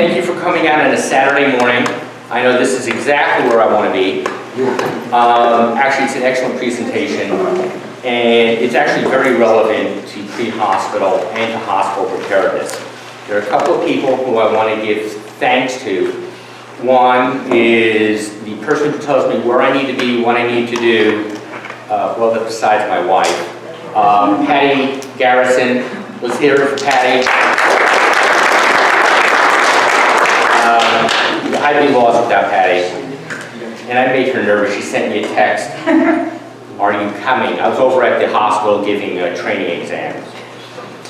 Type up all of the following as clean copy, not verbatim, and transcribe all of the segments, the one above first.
thank you for coming out on a Saturday morning. I know this is exactly where I want to be. Actually, it's an excellent presentation, and it's actually very relevant to pre-hospital and to hospital preparedness. There are a couple of people who I want to give thanks to. One is the person who tells me where I need to be, what I need to do, well, besides my wife. Patti Garrison was here for Patti. I'd be lost without Patti. And I made her nervous. She sent me a text. Are you coming? I was over at the hospital giving training exams.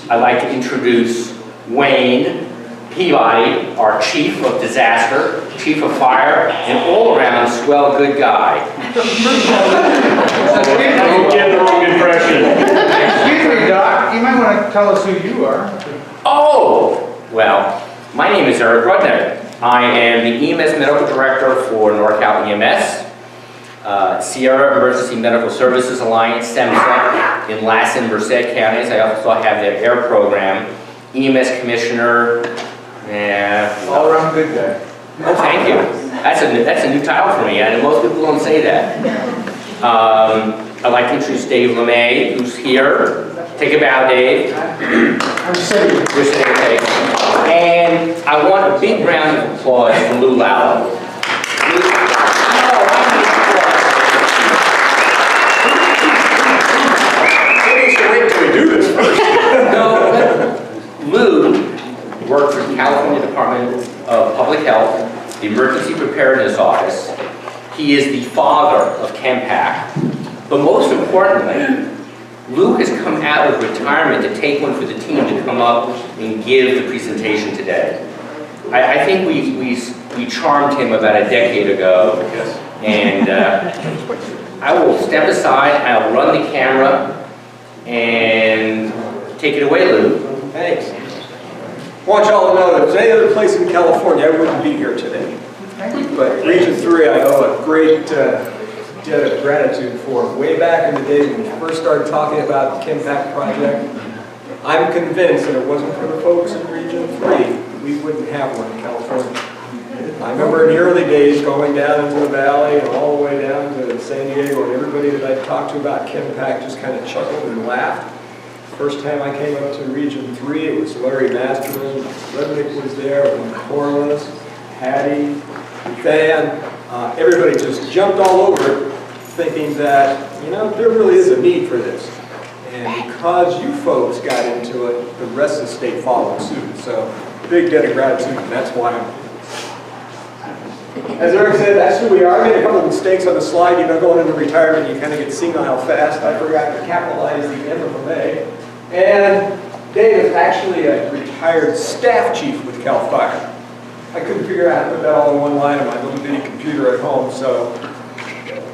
I'd like to introduce Wayne Peabody, our Chief of Disaster, Chief of Fire, and all-around swell good guy. Don't get the wrong impression. Excuse me, Doc. You might want to tell us who you are. Oh! Well, my name is Eric Rudnick. I am the EMS Medical Director for NorCal EMS, Sierra Emergency Medical Services Alliance, SEMSA, in Lassen, Merced counties. I also have their AIR program, EMS Commissioner, and... All-around good guy. Oh, thank you. That's a new title for me, and most people don't say that. I'd like to introduce Dave Lemay, who's here. Take a bow, Dave. I'm sitting. You're sitting, okay. And I want a big round of applause for Lou Lallo. Wait till we do this first. No, Lou worked for the California Department of Public Health, the Emergency Preparedness Office. He is the father of CHEMPACK. But most importantly, Lou has come out of retirement to take one for the team to come up and give the presentation today. I think we charmed him about a decade ago, and I will step aside, I'll run the camera, and take it away, Lou. Thanks. I want y'all to know that if there's any other place in California, I wouldn't be here today. But Region 3, I owe a great debt of gratitude for. Way back in the day when we first started talking about the CHEMPACK Project, I'm convinced that it wasn't for the folks in Region 3, we wouldn't have one in California. I remember in the early days going down into the valley and all the way down to San Diego, and everybody that I talked to about CHEMPACK just kind of chuckled and laughed. First time I came up to Region 3, it was Larry Masterman, Rednick was there, Corliss, Patti, Van. Everybody just jumped all over it, thinking that, you know, there really is a need for this. And because you folks got into it, the rest of the state followed suit. So, big debt of gratitude, and that's why I'm here. As Eric said, that's who we are. I made a couple of mistakes on the slide. You know, going into retirement, you kind of get senile fast. I forgot to capitalize the M of A. And Dave is actually a retired staff chief with CalFire. I couldn't figure out how to put that all in one line on my little bitty computer at home, so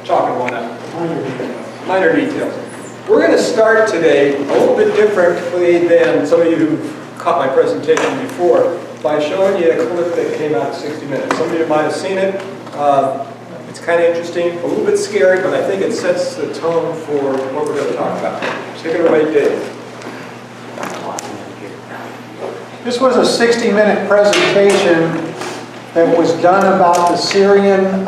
chalking one up. Minor details. We're going to start today a little bit differently than some of you who've caught my presentation before by showing you a clip that came out in 60 minutes. Some of you might have seen it. It's kind of interesting, a little bit scary, but I think it sets the tone for what we're going to talk about. Take it away, Dave. This was a 60-minute presentation that was done about the Syrian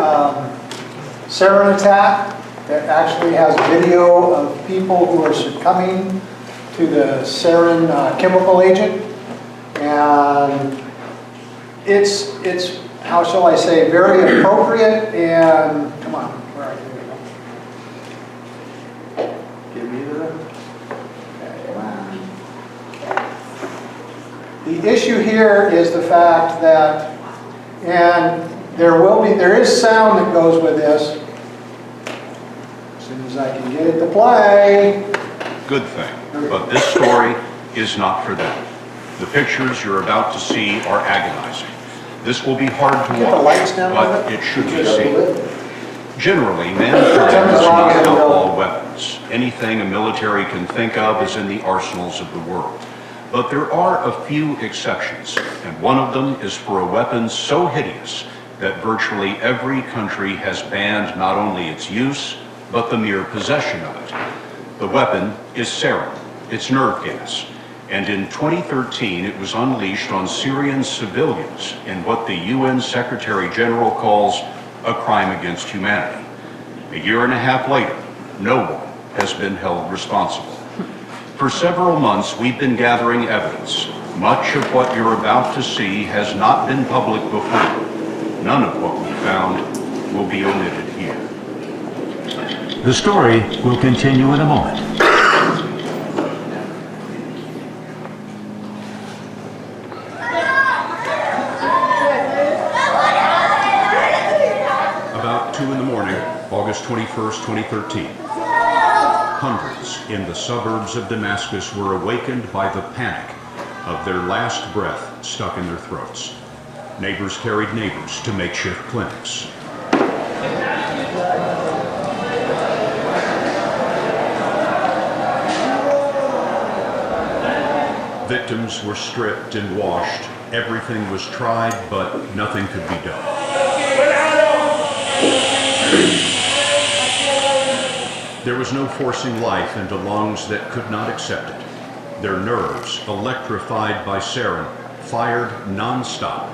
sarin attack. That actually has video of people who are succumbing to the sarin chemical agent. And it's how shall I say, very appropriate and, come on, where are you? Give me the, okay, the issue here is the fact that, and there is sound that goes with this. As soon as I can get it to play. Good thing, but this story is not for them. The pictures you're about to see are agonizing. This will be hard to watch, but it should be seen. Generally, men turn to outlaw weapons. Anything a military can think of is in the arsenals of the world. But there are a few exceptions, and one of them is for a weapon so hideous that virtually every country has banned not only its use, but the mere possession of it. The weapon is sarin. It's nerve gas. And in 2013, it was unleashed on Syrian civilians in what the UN Secretary General calls a crime against humanity. A year and a half later, no one has been held responsible. For several months, we've been gathering evidence. Much of what you're about to see has not been public before. None of what we found will be omitted here. The story will continue in a moment. About 2 in the morning, August 21st, 2013. Hundreds in the suburbs of Damascus were awakened by the panic of their last breath stuck in their throats. Neighbors carried neighbors to makeshift clinics. Victims were stripped and washed. Everything was tried, but nothing could be done. There was no forcing life into lungs that could not accept it. Their nerves, electrified by sarin, fired non-stop.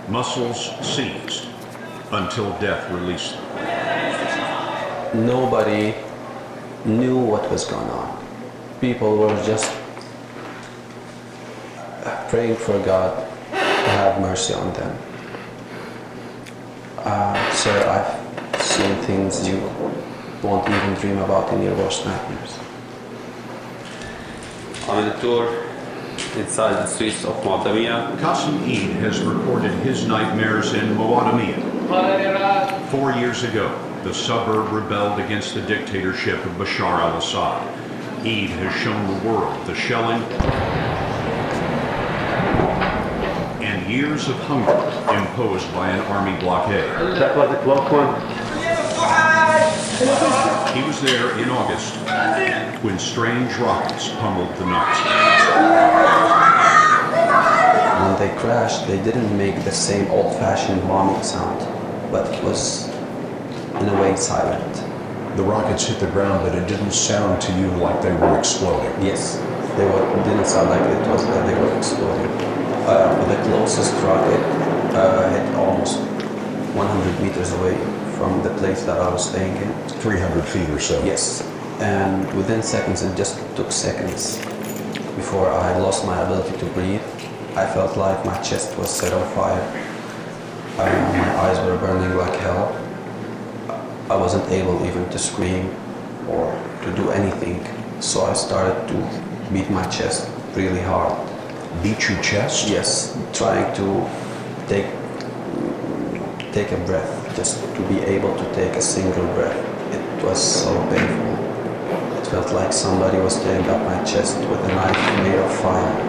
Muscles seized until death released them. Nobody knew what was going on. People were just praying for God to have mercy on them. Sir, I've seen things you won't even dream about in your worst nightmares. On a tour inside the streets of Mu'tamiyah. Qasim Eid has recorded his nightmares in Mu'tamiyah. 4 years ago, the suburb rebelled against the dictatorship of Bashar al-Assad. Eid has shown the world the shelling and years of hunger imposed by an army blockade. That was a close one. He was there in August when strange rockets pummeled the night. When they crashed, they didn't make the same old-fashioned bombing sound, but it was, in a way, silent. The rockets hit the ground, but it didn't sound to you like they were exploding. Yes, didn't sound like it was that they were exploding. The closest rocket hit almost 100 meters away from the place that I was staying in. 300 feet or so. Yes, and within seconds, it just took seconds before I lost my ability to breathe. I felt like my chest was set on fire. My eyes were burning like hell. I wasn't able even to scream or to do anything, so I started to beat my chest really hard. Beat your chest? Yes, trying to take a breath, just to be able to take a single breath. It was so painful. It felt like somebody was tearing up my chest with a knife made of fire.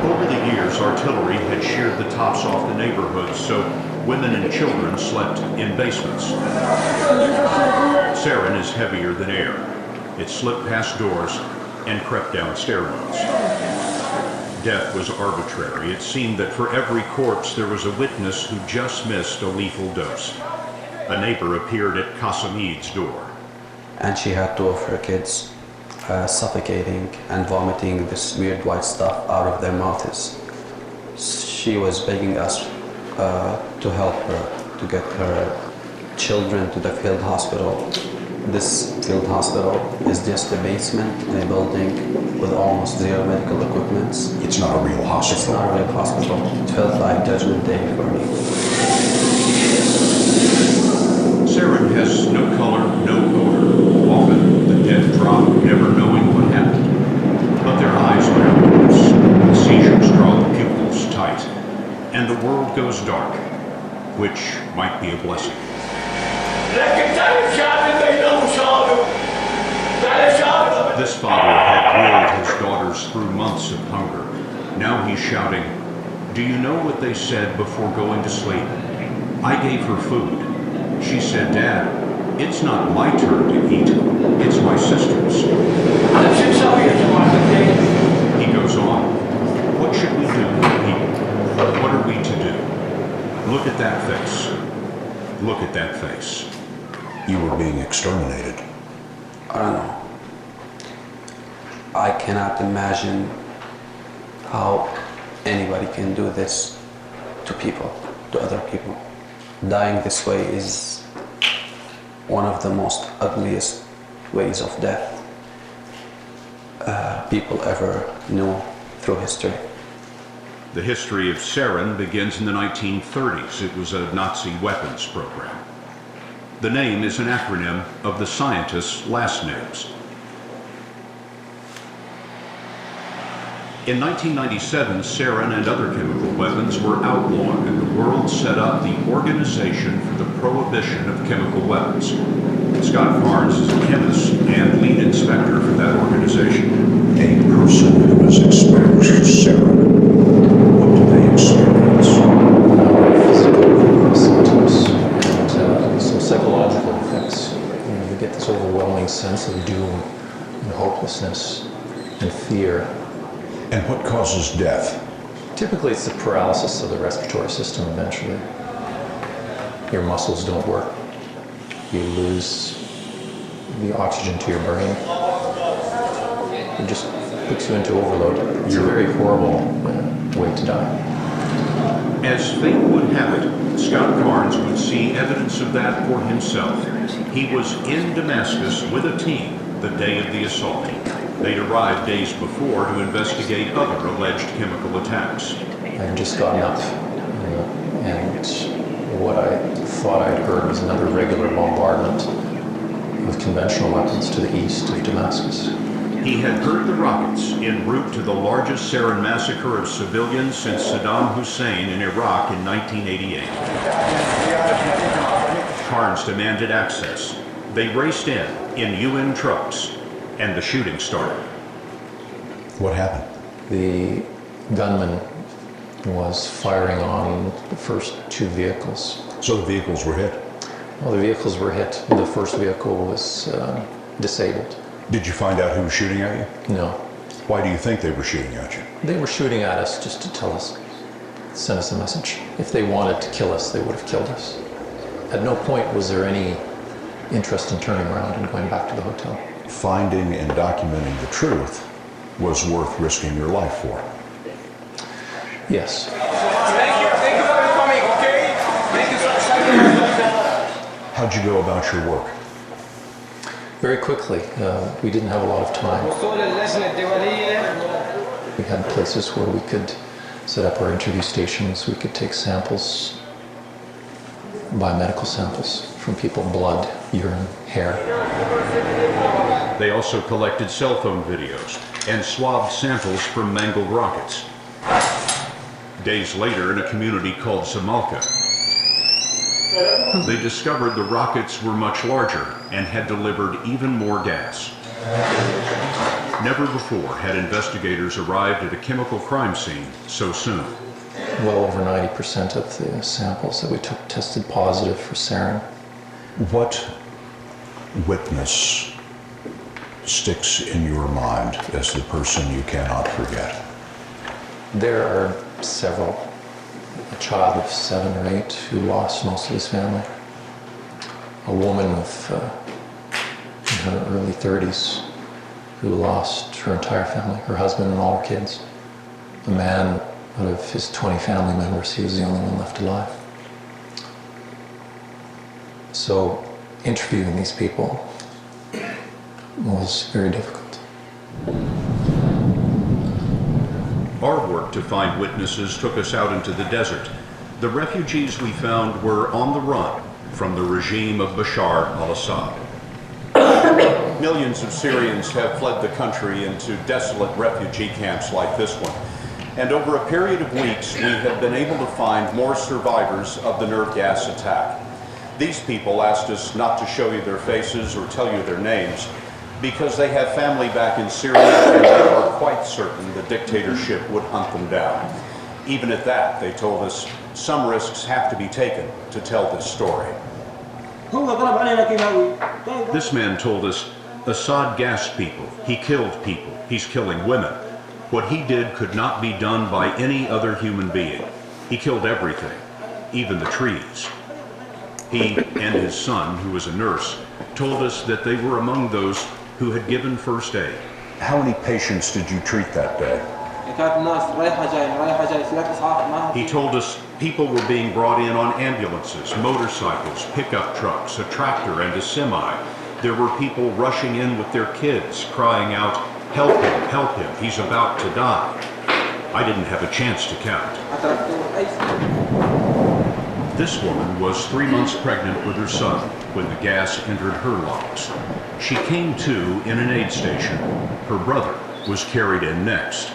Over the years, artillery had sheared the tops off the neighborhoods, so women and children slept in basements. Sarin is heavier than air. It slipped past doors and crept down stairwells. Death was arbitrary. It seemed that for every corpse there was a witness who just missed a lethal dose. A neighbor appeared at Qasim Eid's door. And she had two of her kids suffocating and vomiting this weird white stuff out of their mouths. She was begging us to help her, to get her children to the field hospital. This field hospital is just a basement in a building with almost zero medical equipment. It's not a real hospital. It's not a real hospital. It felt like Judgment Day for me. Sarin has no color, no odor. Often the dead drop, never knowing what happened. But their eyes are outwards. The seizures draw the pupils tight. And the world goes dark, which might be a blessing. This father had willed his daughters through months of hunger. Now he's shouting, "Do you know what they said before going to sleep? I gave her food. She said, 'Dad, it's not my turn to eat. It's my sister's.'" He goes on, "What should we do for people? What are we to do? Look at that face. Look at that face." You were being exterminated. I don't know. cannot imagine how anybody can do this to people, to other people. Dying this way is one of the most ugliest ways of death people ever knew through history. The history of sarin begins in the 1930s. It was a Nazi weapons program. The name is an acronym of the scientists' last names. In 1997, sarin and other chemical weapons were outlawed, and the world set up the Organization for the Prohibition of Chemical Weapons. Scott Barnes is a chemist and lead inspector for that organization. A person who is exposed to sarin, what do they experience? Physical symptoms and some psychological effects. You get this overwhelming sense of doom and hopelessness and fear. And what causes death? Typically it's the paralysis of the respiratory system eventually. Your muscles don't work. You lose the oxygen to your brain. It just puts you into overload. It's a very horrible way to die. As fate would have it, Scott Barnes would see evidence of that for himself. He was in Damascus with a team the day of the assault. They'd arrived days before to investigate other alleged chemical attacks. I'd just gotten up, and what I thought I'd heard was another regular bombardment with conventional weapons to the east of Damascus. He had heard the rockets en route to the largest sarin massacre of civilians since Saddam Hussein in Iraq in 1988. Barnes demanded access. They raced in UN trucks, and the shooting started. What happened? The gunman was firing on the first two vehicles. So the vehicles were hit. Well, the vehicles were hit. The first vehicle was disabled. Did you find out who was shooting at you? No. Why do you think they were shooting at you? They were shooting at us just to tell us, send us a message. If they wanted to kill us, they would have killed us. At no point was there any interest in turning around and going back to the hotel. Finding and documenting the truth was worth risking your life for. Yes. Thank you for coming, okay? Thank you so much. How'd you go about your work? Very quickly. We didn't have a lot of time. We had places where we could set up our interview stations. We could take samples, biomedical samples from people, blood, urine, hair. They also collected cell phone videos and swabbed samples from mangled rockets. Days later, in a community called Samalka, they discovered the rockets were much larger and had delivered even more gas. Never before had investigators arrived at a chemical crime scene so soon. Well over 90% of the samples that we took tested positive for sarin. What witness sticks in your mind as the person you cannot forget? There are several. A child of 7 or 8 who lost most of his family. A woman of in her early 30s who lost her entire family, her husband and all her kids. A man, out of his 20 family members, he was the only one left alive. So interviewing these people was very difficult. Our work to find witnesses took us out into the desert. The refugees we found were on the run from the regime of Bashar al-Assad. Millions of Syrians have fled the country into desolate refugee camps like this one. And over a period of weeks, we have been able to find more survivors of the nerve gas attack. These people asked us not to show you their faces or tell you their names because they have family back in Syria and they are quite certain the dictatorship would hunt them down. Even at that, they told us some risks have to be taken to tell this story. This man told us Assad gassed people, he killed people, he's killing women. What he did could not be done by any other human being. He killed everything, even the trees. He and his son, who was a nurse, told us that they were among those who had given first aid. How many patients did you treat that day? كانت الناس رايحة جاي رايحة جاي سلاك إسعاف ما He told us people were being brought in on ambulances, motorcycles, pickup trucks, a tractor, and a semi. There were people rushing in with their kids, crying out, help him, he's about to die. I didn't have a chance to count. This woman was 3 months pregnant with her son when the gas entered her lungs. She came to in an aid station. Her brother was carried in next.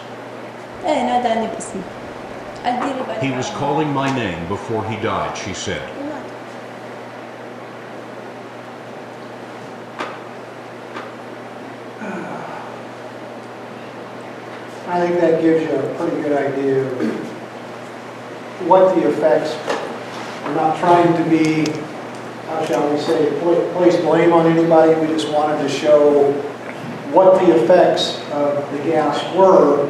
He was calling my name before he died, she said. I think that gives you a pretty good idea of what the effects. We're not trying to be, how shall we say, place blame on anybody. We just wanted to show what the effects of the gas were,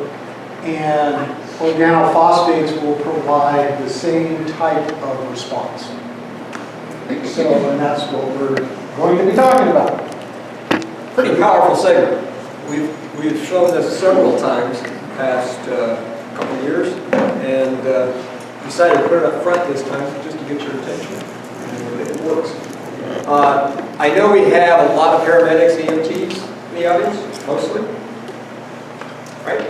and organophosphates will provide the same type of response. So, and that's what we're going to be talking about. Pretty powerful segment. We've shown this several times in the past couple of years, and decided to put it up front this time just to get your attention. And it works. I know we have a lot of paramedics, EMTs in the audience, mostly. Right?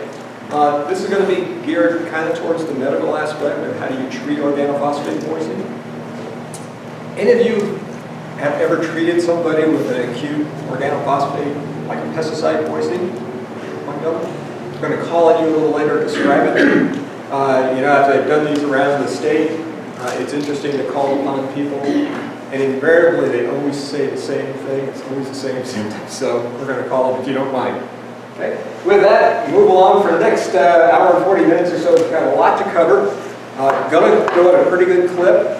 This is going to be geared kind of towards the medical aspect of how do you treat organophosphate poisoning. Any of you have ever treated somebody with an acute organophosphate, like a pesticide poisoning? I'm going to call on you a little later to describe it. You know, as I've done these around the state, it's interesting to call upon people, and invariably they always say the same thing. It's always the same symptoms. So we're going to call them if you don't mind. Okay. With that, move along for the next hour and 40 minutes or so. We've got a lot to cover. Going to go at a pretty good clip.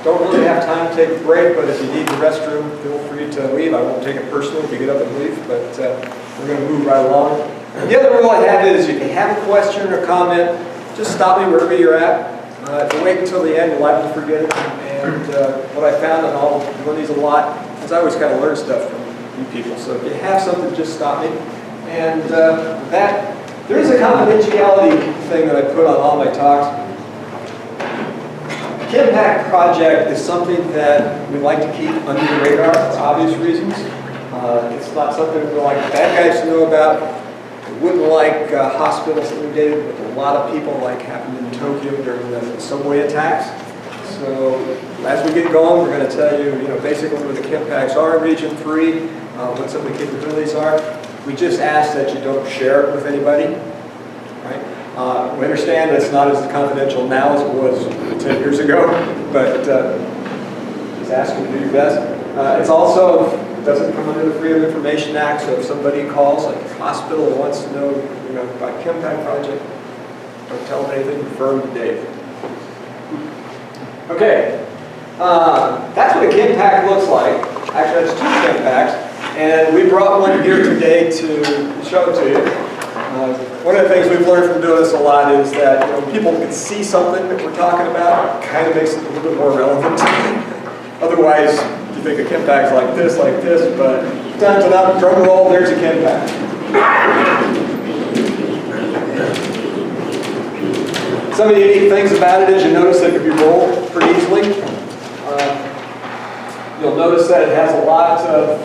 Don't really have time to take a break, but if you need the restroom, feel free to leave. I won't take it personally if you get up and leave, but we're going to move right along. The other rule I have is if you have a question or comment, just stop me wherever you're at. If you wait until the end, you're liable to forget it. And what I found, and I'll do these a lot, is I always kind of learn stuff from you people. So if you have something, just stop me. And that, there is a confidentiality thing that I put on all my talks. The CHEMPACK Project is something that we like to keep under the radar for obvious reasons. It's not something we like bad guys to know about. We wouldn't like hospitals inundated with a lot of people like happened in Tokyo during the subway attacks. So as we get going, we're going to tell you, basically what the CHEMPACKs are in Region 3, what some of the capabilities are. We just ask that you don't share it with anybody. Right? We understand it's not as confidential now as it was 10 years ago, but just ask you to do your best. It's also doesn't come under the Freedom of Information Act, so if somebody calls, like a hospital, and wants to know, about CHEMPACK Project, don't tell them anything, refer them to Dave. Okay, that's what a CHEMPACK looks like. Actually, that's 2 CHEMPACKs, and we brought one here today to show it to you. One of the things we've learned from doing this a lot is that people can see something that we're talking about, kind of makes it a little bit more relevant. Otherwise, you think a CHEMPACK's like this, but drum roll, there's a CHEMPACK. Some of the unique things about it is you notice it can be rolled pretty easily. You'll notice that it has a lot of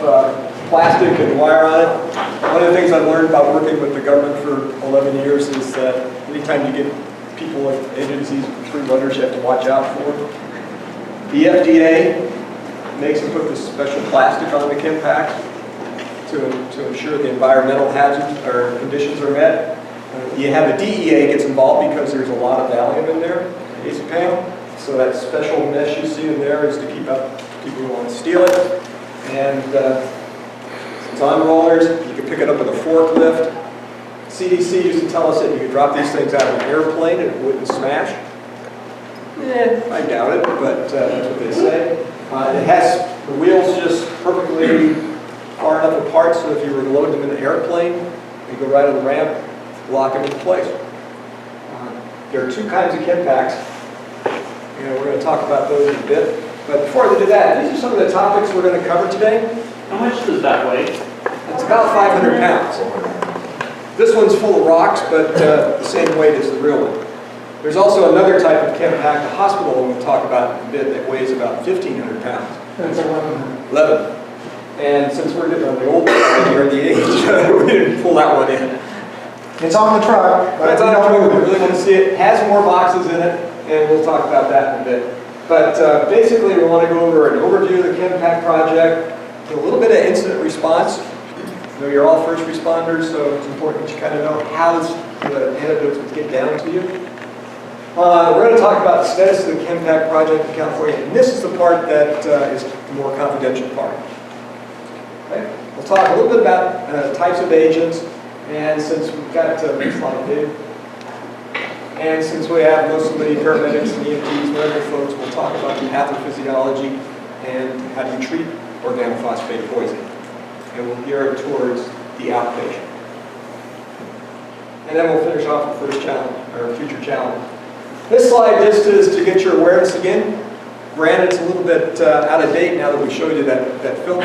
plastic and wire on it. One of the things I've learned about working with the government for 11 years is that anytime you get people with agencies with free runners, you have to watch out for. The FDA makes them put this special plastic on the CHEMPACK to ensure the environmental hazards or conditions are met. You have the DEA gets involved because there's a lot of Valium in there, azepam. So that special mesh you see in there is to keep out people who want to steal it. And it's on rollers. You can pick it up with a forklift. CDC used to tell us that you could drop these things out of an airplane and it wouldn't smash. I doubt it, but that's what they say. It has the wheels just perfectly far enough apart so if you were to load them in an airplane, you go right on the ramp, lock them in place. There are 2 kinds of CHEMPACKs. We're going to talk about those in a bit. But before we do that, these are some of the topics we're going to cover today. How much does that weigh? It's about 500 pounds. This one's full of rocks, but the same weight as the real one. There's also another type of CHEMPACK, the hospital one we'll talk about in a bit, that weighs about 1,500 pounds. That's 1,100. 11. And since we're getting on the old side here, the age, we didn't pull that one in. It's on the truck. But it's on the truck. We really want to see it. It has more boxes in it, and we'll talk about that in a bit. But basically, we want to go over an overview of the CHEMPACK project, a little bit of incident response. You know, you're all first responders, so it's important that you kind of know how the antidotes would get down to you. We're going to talk about the status of the CHEMPACK project in California, and this is the part that is the more confidential part. Okay? We'll talk a little bit about types of agents, and since we've got next slide, Dave. And since we have most of the paramedics and EMTs and other folks, we'll talk about the pathophysiology and how do you treat organophosphate poisoning. And we'll gear it towards the outpatient. And then we'll finish off the first challenge, or future challenge. This slide just is to get your awareness again. Granted, it's a little bit out of date now that we showed you that film,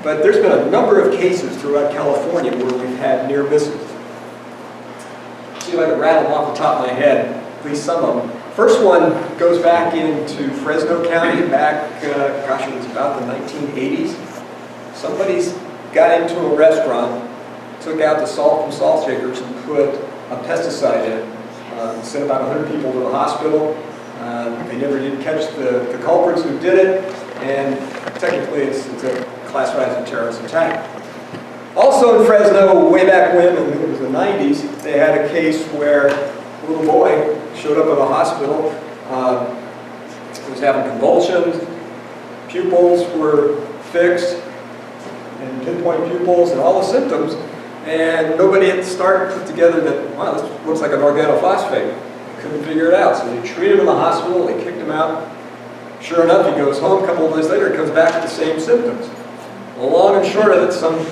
but there's been a number of cases throughout California where we've had near misses. See if I can rattle them off the top of my head, at least some of them. First one goes back into Fresno County, back, gosh, it was about the 1980s. Somebody's got into a restaurant, took out the salt from salt shakers and put a pesticide in it. Sent about 100 people to the hospital. They never did catch the culprits who did it, and technically it's classified as a terrorist attack. Also in Fresno, way back when, I think it was the 90s, they had a case where a little boy showed up at the hospital. He was having convulsions, pupils were fixed, and pinpoint pupils, and all the symptoms. And nobody at the start put together that, wow, this looks like an organophosphate. Couldn't figure it out. So they treated him in the hospital, they kicked him out. Sure enough, he goes home. A couple of days later, he comes back with the same symptoms. Well, long and short of it, some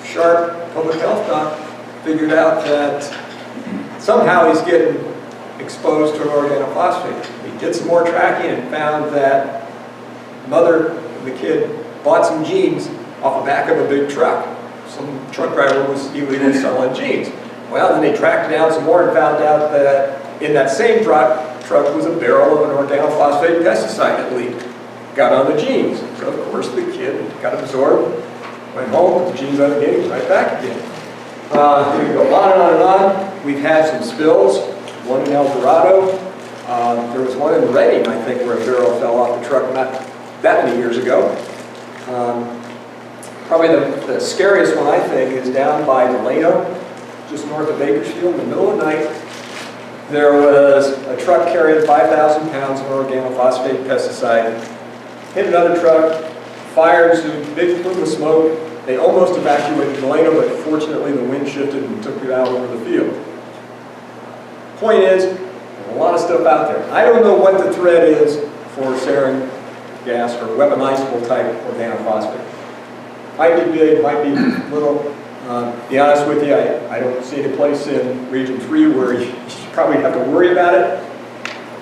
sharp public health doc figured out that somehow he's getting exposed to an organophosphate. He did some more tracking and found that mother of the kid bought some jeans off the back of a big truck. Some truck driver was illegally selling jeans. Well, then they tracked down some more and found out that in that same truck was a barrel of an organophosphate pesticide that leaked. Got on the jeans. So of course the kid got absorbed, went home, put the jeans on again, right back again. We go on and on and on. We've had some spills, one in El Dorado. There was one in Redding, I think, where a barrel fell off the truck not that many years ago. Probably the scariest one, I think, is down by Lallo, just north of Bakersfield. In the middle of the night, there was a truck carrying 5,000 pounds of organophosphate pesticide. Hit another truck, fires a big plume of smoke. They almost evacuated Lallo, but fortunately the wind shifted and took it out over the field. Point is, there's a lot of stuff out there. I don't know what the threat is for sarin gas or weaponizable type organophosphate. Might be big, might be little. Be honest with you, I don't see any place in Region 3 where you probably have to worry about it.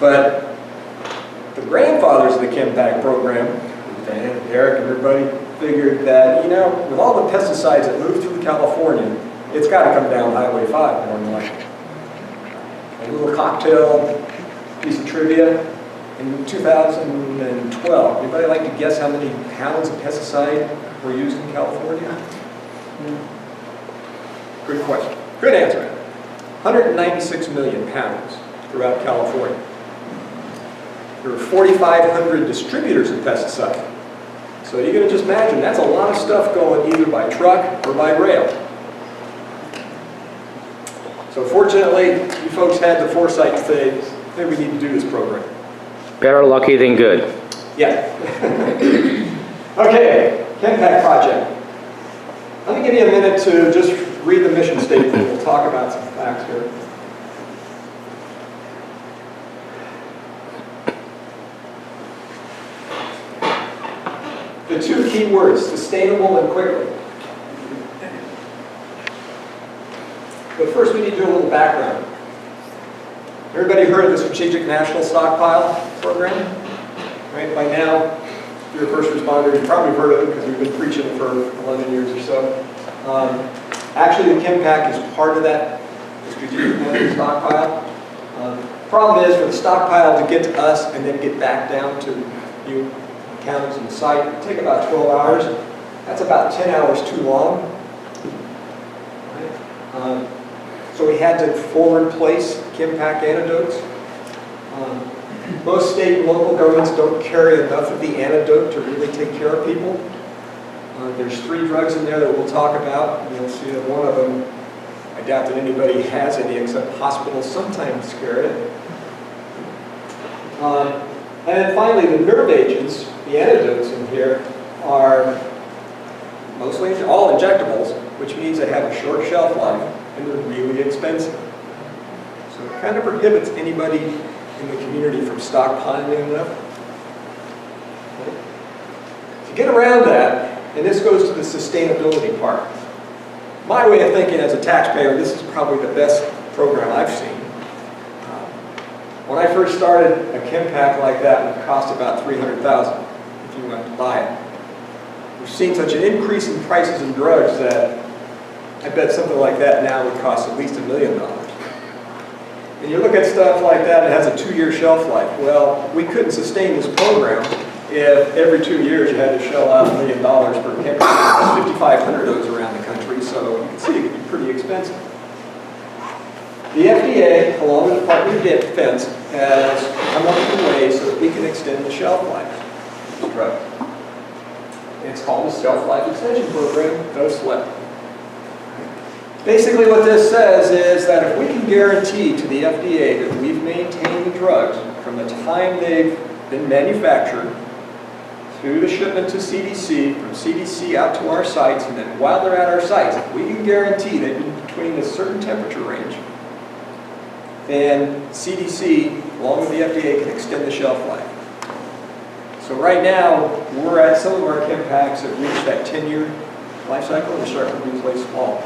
But the grandfathers of the CHEMPACK program, Dan, Eric, and everybody, figured that, you know, with all the pesticides that move through California, it's got to come down Highway 5 more than likely. A little cocktail piece of trivia. In 2012, anybody like to guess how many pounds of pesticide were used in California? Good question. Good answer. 196 million pounds throughout California. There are 4,500 distributors of pesticide. So you can just imagine that's a lot of stuff going either by truck or by rail. So fortunately, you folks had the foresight to say, hey, we need to do this program. Better lucky than good. Yeah. Okay, CHEMPACK Project. Let me give you a minute to just read the mission statement. We'll talk about some facts here. The two key words, sustainable and quickly. But first we need to do a little background. Everybody heard of the Strategic National Stockpile Program? Right, by now, if you're a first responder, you've probably heard of it because we've been preaching it for 11 years or so. Actually, the CHEMPACK is part of that strategic planning stockpile. Problem is, for the stockpile to get to us and then get back down to you counties and the site, it take about 12 hours. That's about 10 hours too long. So we had to forward place CHEMPACK antidotes. Most state and local governments don't carry enough of the antidote to really take care of people. There's 3 drugs in there that we'll talk about. You'll see that one of them, I doubt that anybody has any except hospitals sometimes carry it. And then finally, the nerve agents, the antidotes in here, are mostly all injectables, which means they have a short shelf life and they're really expensive. So it kind of prohibits anybody in the community from stockpiling enough. To get around that, and this goes to the sustainability part. My way of thinking as a taxpayer, this is probably the best program I've seen. When I first started, a CHEMPACK like that would cost about $300,000 if you went to buy it. We've seen such an increase in prices in drugs that I bet something like that now would cost at least $1 million. And you look at stuff like that, it has a 2-year shelf life. Well, we couldn't sustain this program if every 2 years you had to shell out $1 million per CHEMPACK. There's 5,500 of those around the country, so you can see it can be pretty expensive. The FDA, along with the Department of Defense, has come up with a way so that we can extend the shelf life of this drug. It's called the Shelf Life Extension Program, DOSLEP. Basically what this says is that if we can guarantee to the FDA that we've maintained the drugs from the time they've been manufactured through the shipment to CDC, from CDC out to our sites, and then while they're at our sites, if we can guarantee they've been between a certain temperature range, then CDC, along with the FDA, can extend the shelf life. So right now, we're at some of our CHEMPACKs that reach that 10-year life cycle and start to replace small.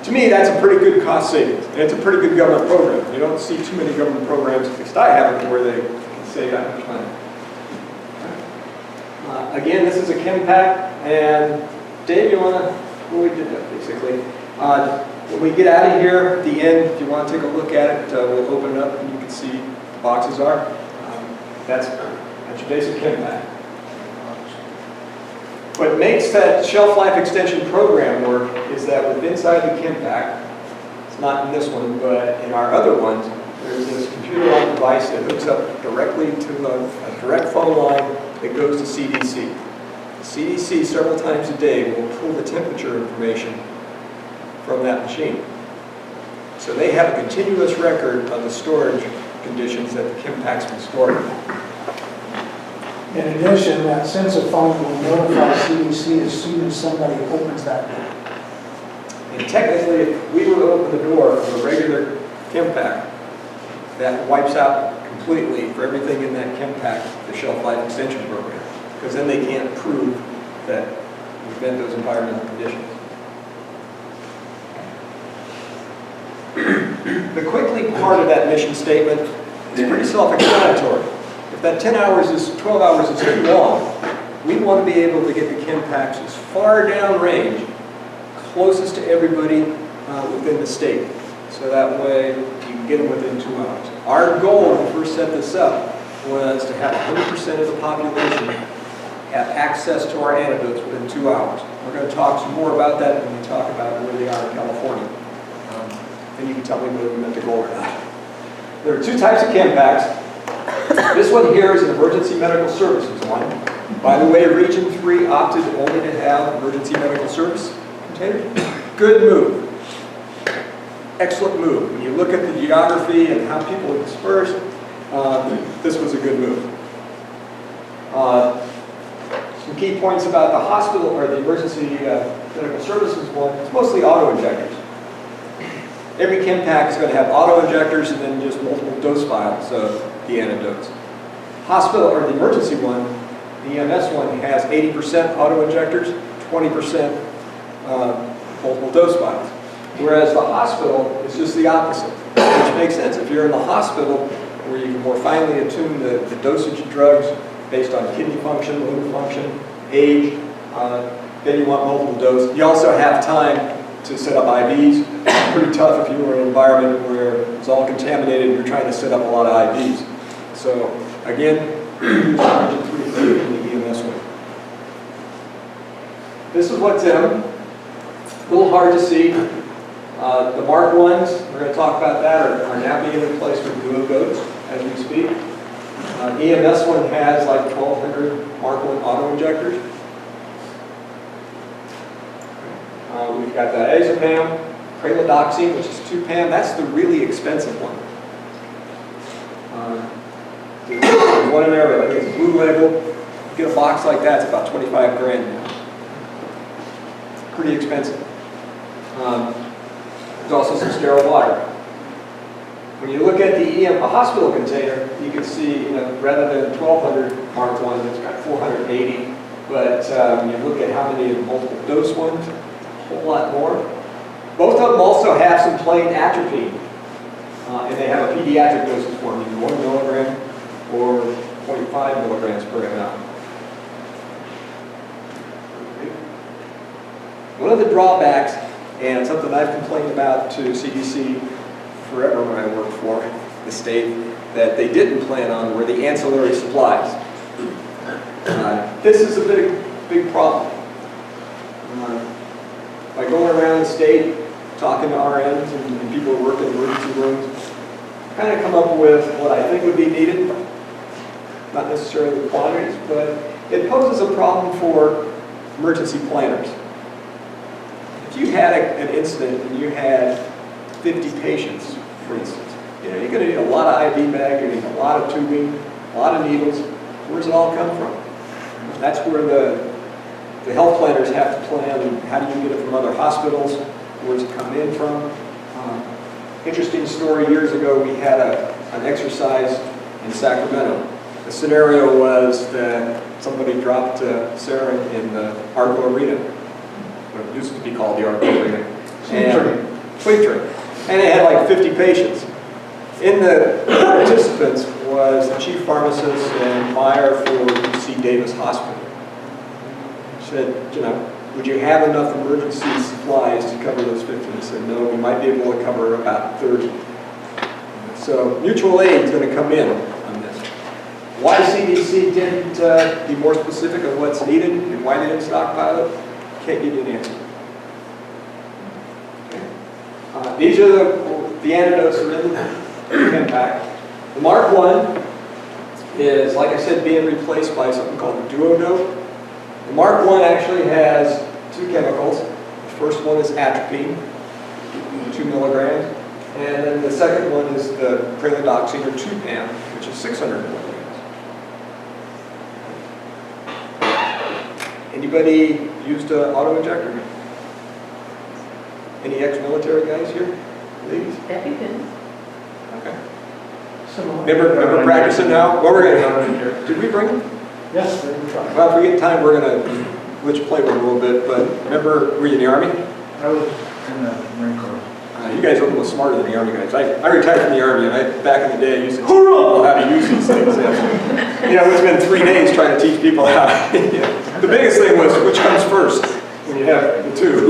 To me, that's a pretty good cost savings, and it's a pretty good government program. You don't see too many government programs, at least I haven't, where they can save that much money. Again, this is a CHEMPACK, and Dave, you want to, well, we did that basically. When we get out of here at the end, if you want to take a look at it, we'll open it up and you can see what the boxes are. That's your basic CHEMPACK. What makes that shelf life extension program work is that with inside the CHEMPACK, it's not in this one, but in our other ones, there's this computer-on device that hooks up directly to a direct phone line that goes to CDC. CDC several times a day will pull the temperature information from that machine. So they have a continuous record of the storage conditions that the CHEMPACK's been stored in. In addition, that sensor phone will notify CDC as soon as somebody opens that door. And technically, if we were to open the door of a regular CHEMPACK, that wipes out completely for everything in that CHEMPACK the shelf life extension program, because then they can't prove that we've met those environmental conditions. The quickly part of that mission statement is pretty self-explanatory. If that 12 hours is too long, we want to be able to get the CHEMPACKs as far down range, closest to everybody within the state. So that way you can get them within 2 hours. Our goal when we first set this up was to have 100% of the population have access to our antidotes within 2 hours. We're going to talk some more about that when we talk about where they are in California. And you can tell me whether we met the goal or not. There are 2 types of CHEMPACKs. This one here is an emergency medical services one. By the way, Region 3 opted only to have emergency medical service containers. Good move. Excellent move. When you look at the geography and how people are dispersed, this was a good move. Some key points about the hospital or the emergency medical services one, it's mostly auto injectors. Every CHEMPACK is going to have auto injectors and then just multiple dose vials of the antidotes. Hospital, or the emergency one, the EMS one, has 80% auto injectors, 20% multiple dose vials. Whereas the hospital is just the opposite, which makes sense. If you're in the hospital where you can more finely attune the dosage of drugs based on kidney function, liver function, age, then you want multiple doses. You also have time to set up IVs. It's pretty tough if you were in an environment where it's all contaminated and you're trying to set up a lot of IVs. So again, use Region 3 in the EMS one. This is what's in them. A little hard to see. The Mark 1s, we're going to talk about that, are now being replaced with duo goats as we speak. EMS one has like 1,200 Mark 1 auto injectors. We've got diazepam, pralidoxine, which is 2-PAM. That's the really expensive one. There's one in there, but I think it's blue label. You get a box like that, it's about 25 grand now. Pretty expensive. There's also some sterile water. When you look at a hospital container, you can see, rather than 1,200 Mark 1, it's got 480. But when you look at how many multiple dose ones, a whole lot more. Both of them also have some plain atropine, and they have a pediatric dosage form, either 1 milligram or 0.5 milligrams per ml. One of the drawbacks, and something I've complained about to CDC forever when I worked for the state, that they didn't plan on were the ancillary supplies. This is a big problem. By going around the state, talking to RNs and people who work in emergency rooms, kind of come up with what I think would be needed. Not necessarily the quantities, but it poses a problem for emergency planners. If you had an incident and you had 50 patients, for instance, you're going to need a lot of IV bag, you're going to need a lot of tubing, a lot of needles. Where's it all come from? That's where the health planners have to plan. How do you get it from other hospitals? Where's it come in from? Interesting story, years ago we had an exercise in Sacramento. The scenario was that somebody dropped sarin in the Argo Arena, what used to be called the Argo Arena. Sleep train. And it had like 50 patients. In the participants was the chief pharmacist and buyer for UC Davis Hospital. Said, would you have enough emergency supplies to cover those 50? He said, no, we might be able to cover about 30. So mutual aid is going to come in on this. Why CDC didn't be more specific of what's needed and why they didn't stockpile it, can't give you an answer. Okay. These are the antidotes that are in the CHEMPACK. The Mark 1 is, like I said, being replaced by something called the duodope. The Mark 1 actually has 2 chemicals. The first one is atropine, 2 milligrams. And then the second one is the pralidoxine, or 2-PAM, which is 600 milligrams. Anybody used an auto-injector? Any ex-military guys here? Ladies? Okay. Remember practicing now? What we're going to do? Did we bring them? Yes, we're going to try. Well, if we get time, we're going to let you play with them a little bit. But remember, were you in the Army? I was in the Marine Corps. You guys are a little smarter than the Army guys. I retired from the Army, and back in the day, I used to teach people how to use these things. It's been 3 days trying to teach people how. The biggest thing was, which comes first when you have the 2,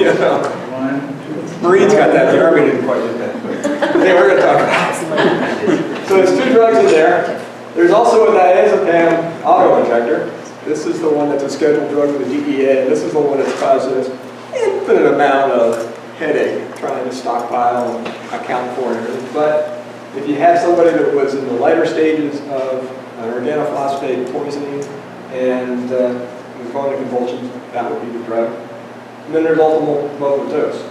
Marines got that, the Army didn't quite get that. But anyway, we're going to talk about it. So there's 2 drugs in there. There's also a diazepam auto-injector. This is the one that's a scheduled drug with the DEA. This is the one that's causing us infinite amount of headache trying to stockpile and account for it. But if you have somebody that was in the lighter stages of an organophosphate poisoning and was going to convulsions, that would be the drug. And then there's multiple dose.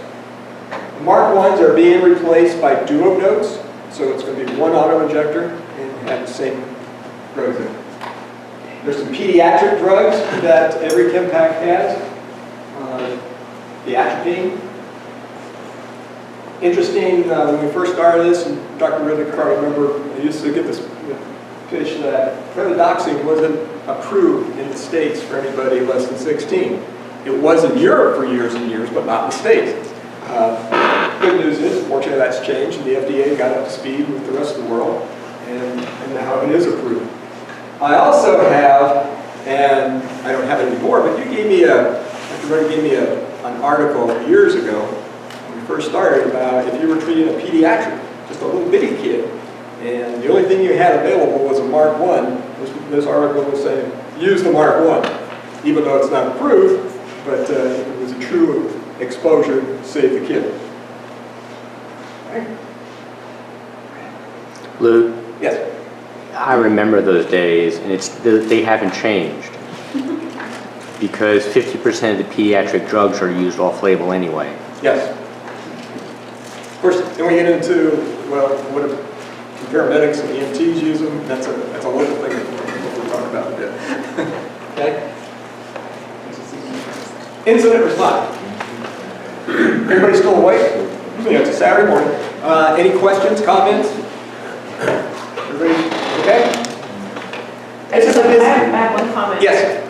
The Mark 1s are being replaced by duodopes, so it's going to be 1 auto-injector and have the same drugs in it. There's some pediatric drugs that every CHEMPACK has. The atropine. Interesting, when we first started this, and Dr. Riddick probably remember, I used to get this pitch that pralidoxine wasn't approved in the States for anybody less than 16. It was in Europe for years and years, but not in the States. Good news is, fortunately that's changed, and the FDA got up to speed with the rest of the world, and now it is approved. I also have, and I don't have it anymore, but you gave me a Everybody gave me an article years ago when we first started about if you were treating a pediatric, just a little bitty kid, and the only thing you had available was a Mark 1. This article was saying, use the Mark 1, even though it's not approved, but it was a true exposure to save the kid. Right? Lou, Yes. I remember those days, and they haven't changed. Because 50% of the pediatric drugs are used off-label anyway. Yes. Of course, then we get into, well, what if paramedics and EMTs use them? That's a local thing that we'll talk about a bit. Okay? Incident response. Everybody still awake? Yeah, it's a Saturday morning. Any questions, comments? Everybody okay? I have one comment. Yes.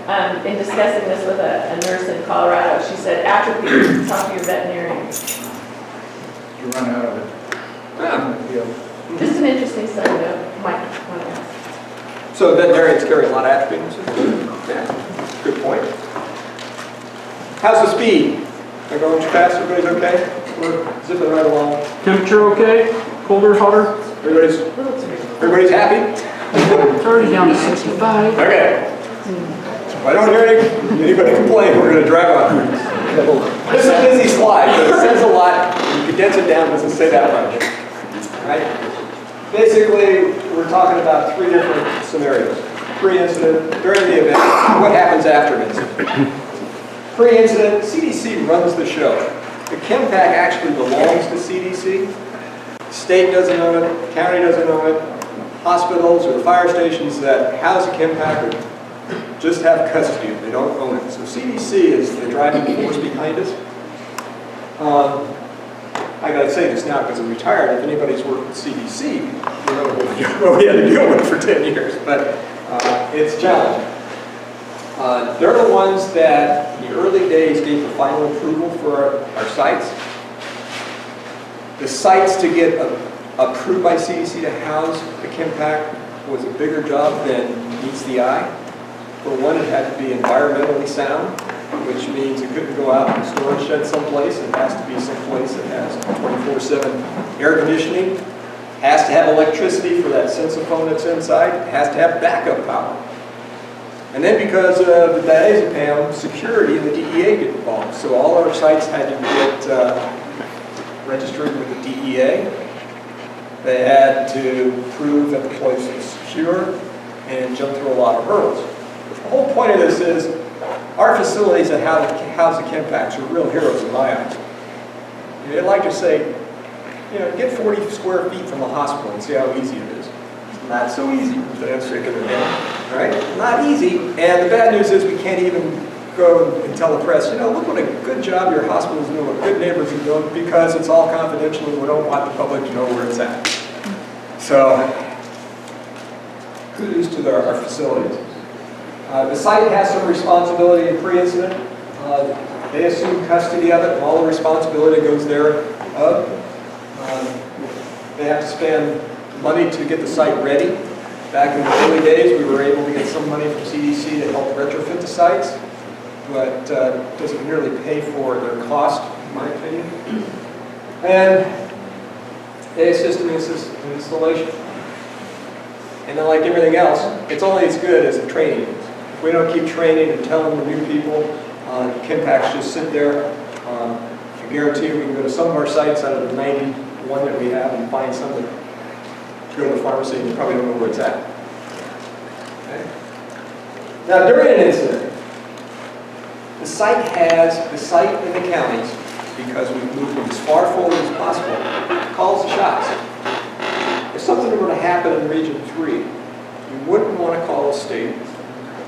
In discussing this with a nurse in Colorado, she said atropine, talk to your veterinarian. You run out of it. Just an interesting side note. Mike, So veterinarians carry a lot of atropine. Yeah, good point. How's the speed? Am I going too fast? Everybody's okay? We're zipping right along. Temperature okay? Colder, hotter? Everybody's happy? It's already down to 65. Okay. If I don't hear anybody complain, we're going to drive on. This is a busy slide, but it says a lot. You condense it down, it doesn't say that much. Right? Basically, we're talking about 3 different scenarios. Pre-incident, during the event, what happens after an incident. Pre-incident, CDC runs the show. The CHEMPACK actually belongs to CDC. State doesn't own it, county doesn't own it. Hospitals or the fire stations that house a CHEMPACK just have custody, they don't own it. So CDC is the driving force behind us. I gotta say this now because I'm retired. If anybody's worked with CDC, you know what we had to deal with for 10 years, but it's challenging. They're the ones that in the early days gave the final approval for our sites. The sites to get approved by CDC to house the CHEMPACK was a bigger job than meets the eye. For one, it had to be environmentally sound, which means it couldn't go out in a storage shed someplace. It has to be someplace that has 24/7 air conditioning, has to have electricity for that sensophone that's inside, it has to have backup power. And then because of the diazepam, security and the DEA get involved. So all our sites had to get registered with the DEA. They had to prove that the place was secure and jump through a lot of hurdles. The whole point of this is our facilities that house the CHEMPACKs are real heroes in my eyes. They'd like to say, you know, get 40 square feet from the hospital and see how easy it is. It's not so easy. That's shaking their head, right? Not easy. And the bad news is we can't even go and tell the press, you know, look what a good job your hospital's doing, what good neighbors are doing, because it's all confidential and we don't want the public to know where it's at. So, kudos to our facilities. The site has some responsibility in pre-incident. They assume custody of it, and all the responsibility goes there. They have to spend money to get the site ready. Back in the early days, we were able to get some money from CDC to help retrofit the sites, but doesn't nearly pay for their cost, in my opinion. And they assist in installation. And then, like everything else, it's only as good as the training is. If we don't keep training and telling the new people, CHEMPACKs just sit there. I guarantee you we can go to some of our sites out of the 91 that we have and find some that go to the pharmacy and you probably don't know where it's at. Okay. Now, during an incident, the site in the counties, because we've moved them as far forward as possible, calls the shots. If something were to happen in Region 3, you wouldn't want to call the state.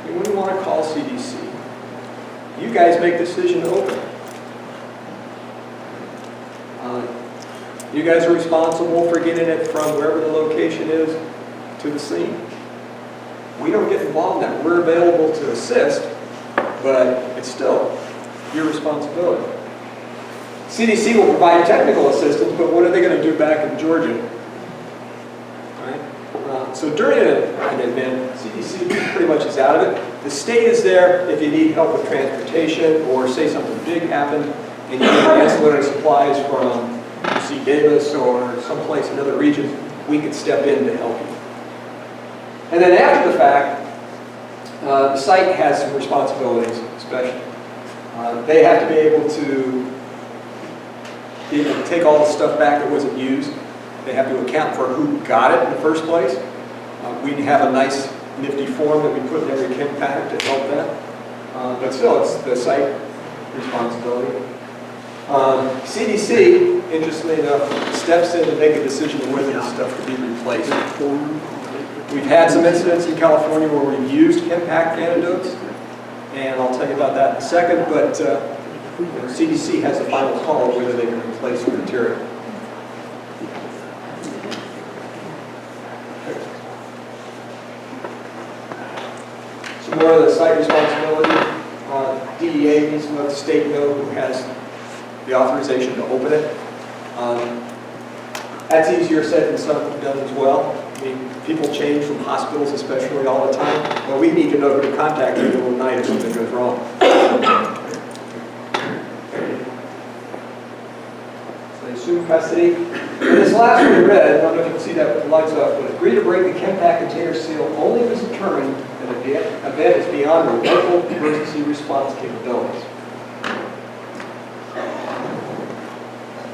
You wouldn't want to call CDC. You guys make the decision to open. You guys are responsible for getting it from wherever the location is to the scene. We don't get involved in that. We're available to assist, but it's still your responsibility. CDC will provide technical assistance, but what are they going to do back in Georgia? Right? So during an event, CDC pretty much is out of it. The state is there if you need help with transportation or say something big happened and you need ancillary supplies from UC Davis or someplace, another region, we could step in to help you. And then after the fact, the site has some responsibilities, especially. They have to be able to take all the stuff back that wasn't used. They have to account for who got it in the first place. We have a nice, nifty form that we put in every CHEMPACK to help that. But still, it's the site responsibility. CDC, interestingly enough, steps in to make a decision on whether this stuff could be replaced. We've had some incidents in California where we've used CHEMPACK antidotes, and I'll tell you about that in a second, but CDC has the final call on whether they can replace the material. Some more of the site responsibility. DEA needs to let the state know who has the authorization to open it. That's easier said than done as well. I mean, people change from hospitals especially all the time. Well, we need to know who to contact in the middle of the night if something goes wrong. So they assume custody. And this last one we read, I don't know if you can see that with the lights up, but agree to break the CHEMPACK container seal only if it's determined that an event is beyond our local emergency response capabilities.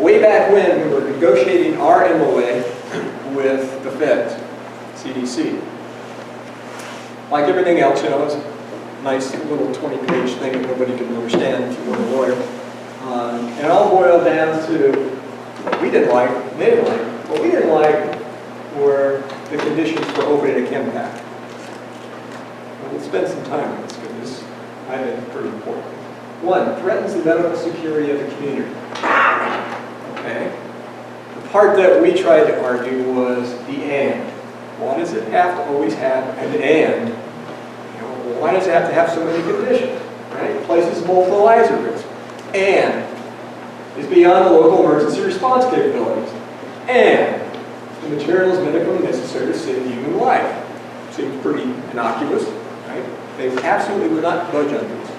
Way back when we were negotiating our MOA with the feds, CDC. Like everything else, you know, it's a nice little 20-page thing that nobody can understand if you weren't a lawyer. And it all boiled down to what we didn't like, they didn't like. What we didn't like were the conditions for opening a CHEMPACK. We'll spend some time on this because I think it's pretty important. One, threatens the medical security of the community. Okay. The part that we tried to argue was the and. Why does it have to always have an and? You know, why does it have to have so many conditions? Right? Places multiple risk and is beyond the local emergency response capabilities. And the material is medically necessary to save human life. Seems pretty innocuous, right? They absolutely would not budge on this.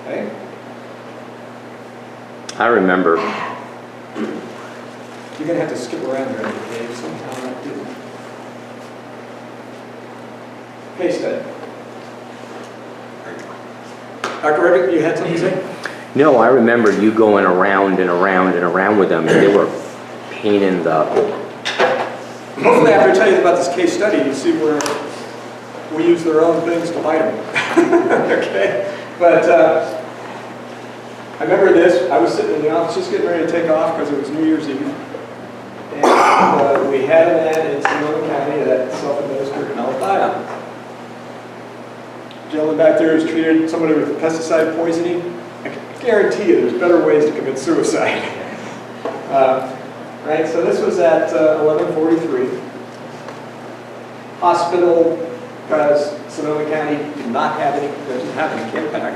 Okay? I remember. You're going to have to skip around there, Dave, somehow not do it. Case study. Dr. Reddick, you had something to say? No, I remember you going around and around and around with them, and they were a pain in the... Hopefully after I tell you about this case study, you see where we use their own things to bite them. Okay? But I remember this. I was sitting in the office just getting ready to take off because it was New Year's Eve. And we had a man in Sonoma County that self-administered malathion. The gentleman back there who's treated somebody with pesticide poisoning. I can guarantee you there's better ways to commit suicide. Right, so this was at 11:43. Hospital, because Sonoma County did not have any, doesn't have any CHEMPACK,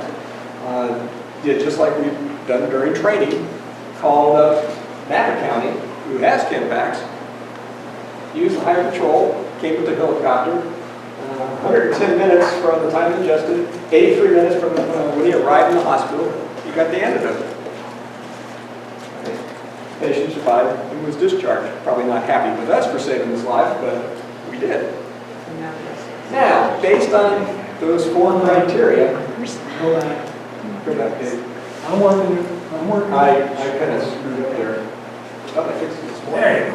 did just like we've done during training, called Napa County, who has CHEMPACKs, used the higher patrol, came with the helicopter, 110 minutes from the time ingested, 83 minutes from when he arrived in the hospital, he got the antidote. Patient survived and was discharged. Probably not happy with us for saving his life, but we did. Now, based on those 4 criteria, go back, Dave. I'm working. I kind of screwed up there. Oh, I fixed it this morning.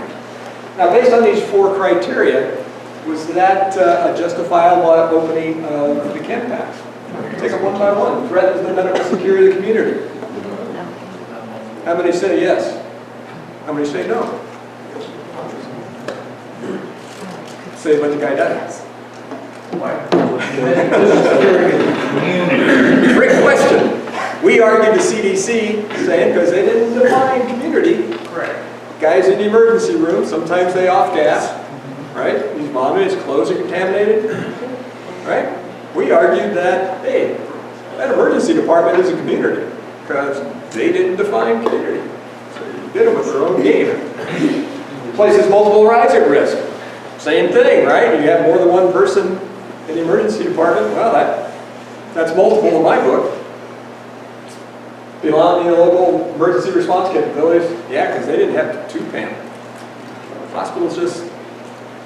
Now, based on these 4 criteria, was that a justifiable opening of the CHEMPACKs? Take them one by one. Threatens the medical security of the community. How many say yes? How many say no? Say what the guy does. Great question. We argued the CDC saying because they didn't define community. Correct. Guys in the emergency room, sometimes they off gas, right? These monitors, clothes are contaminated, right? We argued that, hey, that emergency department is a community because they didn't define community. Did it with their own game. Places multiple rise at risk. Same thing, right? You have more than one person in the emergency department, well, that's multiple in my book. Belonging to local emergency response capabilities, yeah, because they didn't have tube panel. Hospitals just,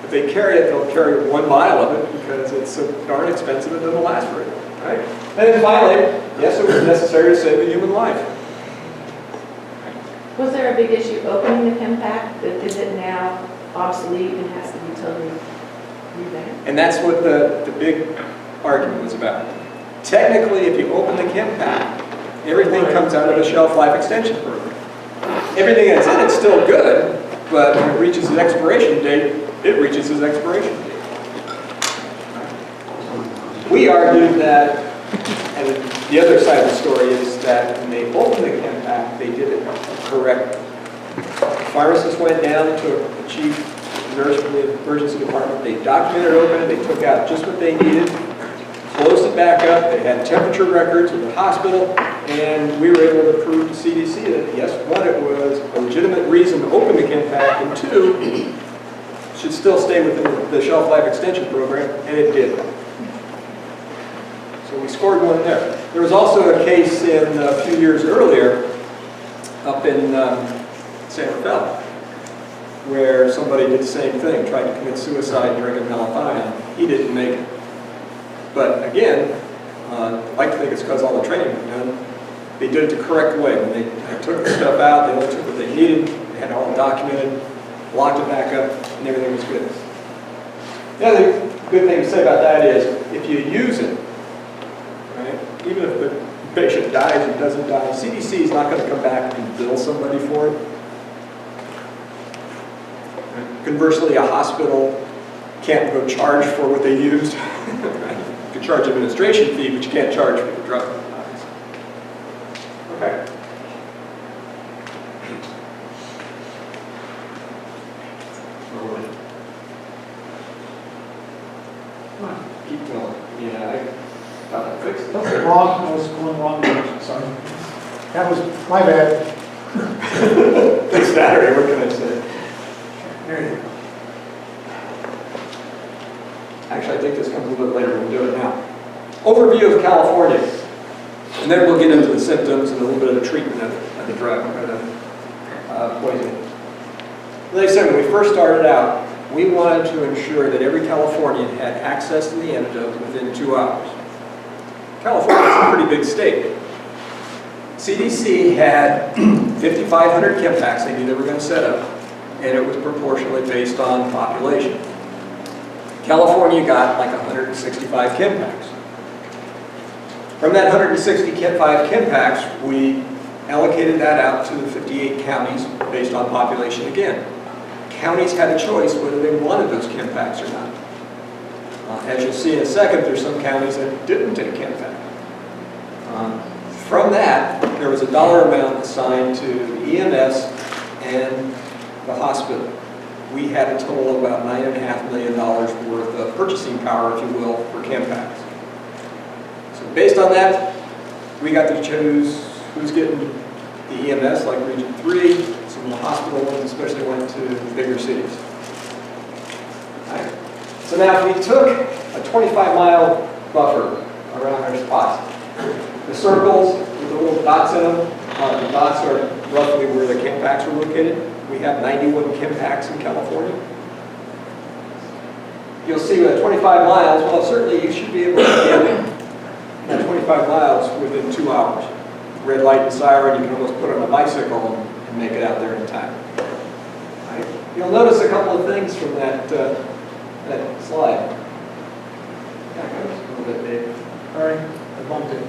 if they carry it, they'll carry 1 mile of it because it's so darn expensive and doesn't last very long, right? And then finally, yes, it was necessary to save a human life. Was there a big issue opening the CHEMPACK? Is it now obsolete and has to be totally revamped? And that's what the big argument was about. Technically, if you open the CHEMPACK, everything comes out of the shelf life extension program. Everything that's in it's still good, but when it reaches its expiration date, it reaches its expiration date. We argued that, and the other side of the story is that when they opened the CHEMPACK, they did it correctly. The pharmacist went down to the chief nurse from the emergency department. They documented opening, they took out just what they needed, closed it back up, they had temperature records of the hospital, and we were able to prove to CDC that yes, one, it was a legitimate reason to open the CHEMPACK, and two, should still stay within the shelf life extension program, and it did. So we scored one there. There was also a case in a few years earlier up in San Rafael where somebody did the same thing, tried to commit suicide drinking malathion. He didn't make it. But again, I'd like to think it's because all the training was done. They did it the correct way. When they took the stuff out, they only took what they needed, they had it all documented, locked it back up, and everything was good. The other good thing to say about that is, if you use it, right, even if the patient dies or doesn't die, CDC is not going to come back and bill somebody for it. Conversely, a hospital can't go charge for what they used. Right? You can charge administration fee, but you can't charge for the drug. Okay. Keep going. Yeah, I thought I fixed it. That's wrong, I was going wrong direction, sorry. That was my bad. It's Saturday, what can I say? There you go. Actually, I think this comes a little bit later, we'll do it now. Overview of California. And then we'll get into the symptoms and a little bit of the treatment of the drug, or the poison. Like I said, when we first started out, we wanted to ensure that every Californian had access to the antidote within 2 hours. California is a pretty big state. CDC had 5,500 CHEMPACKs they knew they were going to set up, and it was proportionally based on population. California got like 165 CHEMPACKs. From that 165 CHEMPACKs, we allocated that out to the 58 counties based on population again. Counties had a choice whether they wanted those CHEMPACKs or not. As you'll see in a second, there's some counties that didn't take CHEMPACK. From that, there was a dollar amount assigned to EMS and the hospital. We had a total of about $9.5 million worth of purchasing power, if you will, for CHEMPACKs. So based on that, we got to choose who's getting the EMS, like Region 3. Some of the hospital ones especially went to the bigger cities. Right. So now if we took a 25-mile buffer around our spots, the circles with the little dots in them, the dots are roughly where the CHEMPACKs are located. We have 91 CHEMPACKs in California. You'll see with 25 miles, well, certainly you should be able to get that 25 miles within 2 hours. Red light and siren, you can almost put on a bicycle and make it out there in time. Right. You'll notice a couple of things from that slide. Yeah, go a little bit, Dave. All right, I bumped it.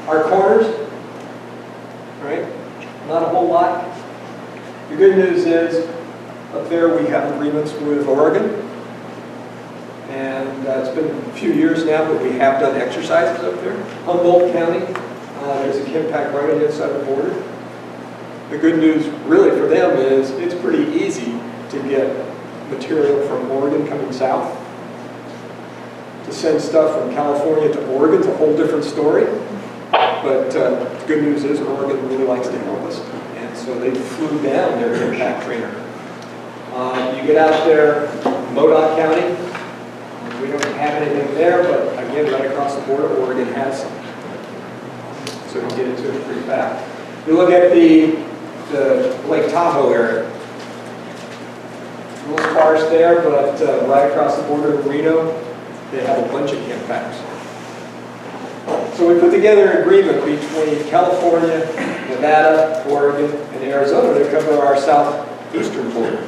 Our corners, right? Not a whole lot. The good news is, up there we have agreements with Oregon. And it's been a few years now, but we have done exercises up there. Humboldt County, there's a CHEMPACK right on the other side of the border. The good news really for them is it's pretty easy to get material from Oregon coming south. To send stuff from California to Oregon is a whole different story. But the good news is Oregon really likes to help us. And so they flew down their CHEMPACK trainer. You get out there, Modoc County. We don't have anything there, but again, right across the border, Oregon has some. So we get into it pretty fast. You look at the Lake Tahoe area. A little sparse there, but right across the border in Reno, they have a bunch of CHEMPACKs. So we put together an agreement between California, Nevada, Oregon, and Arizona to cover our southeastern border.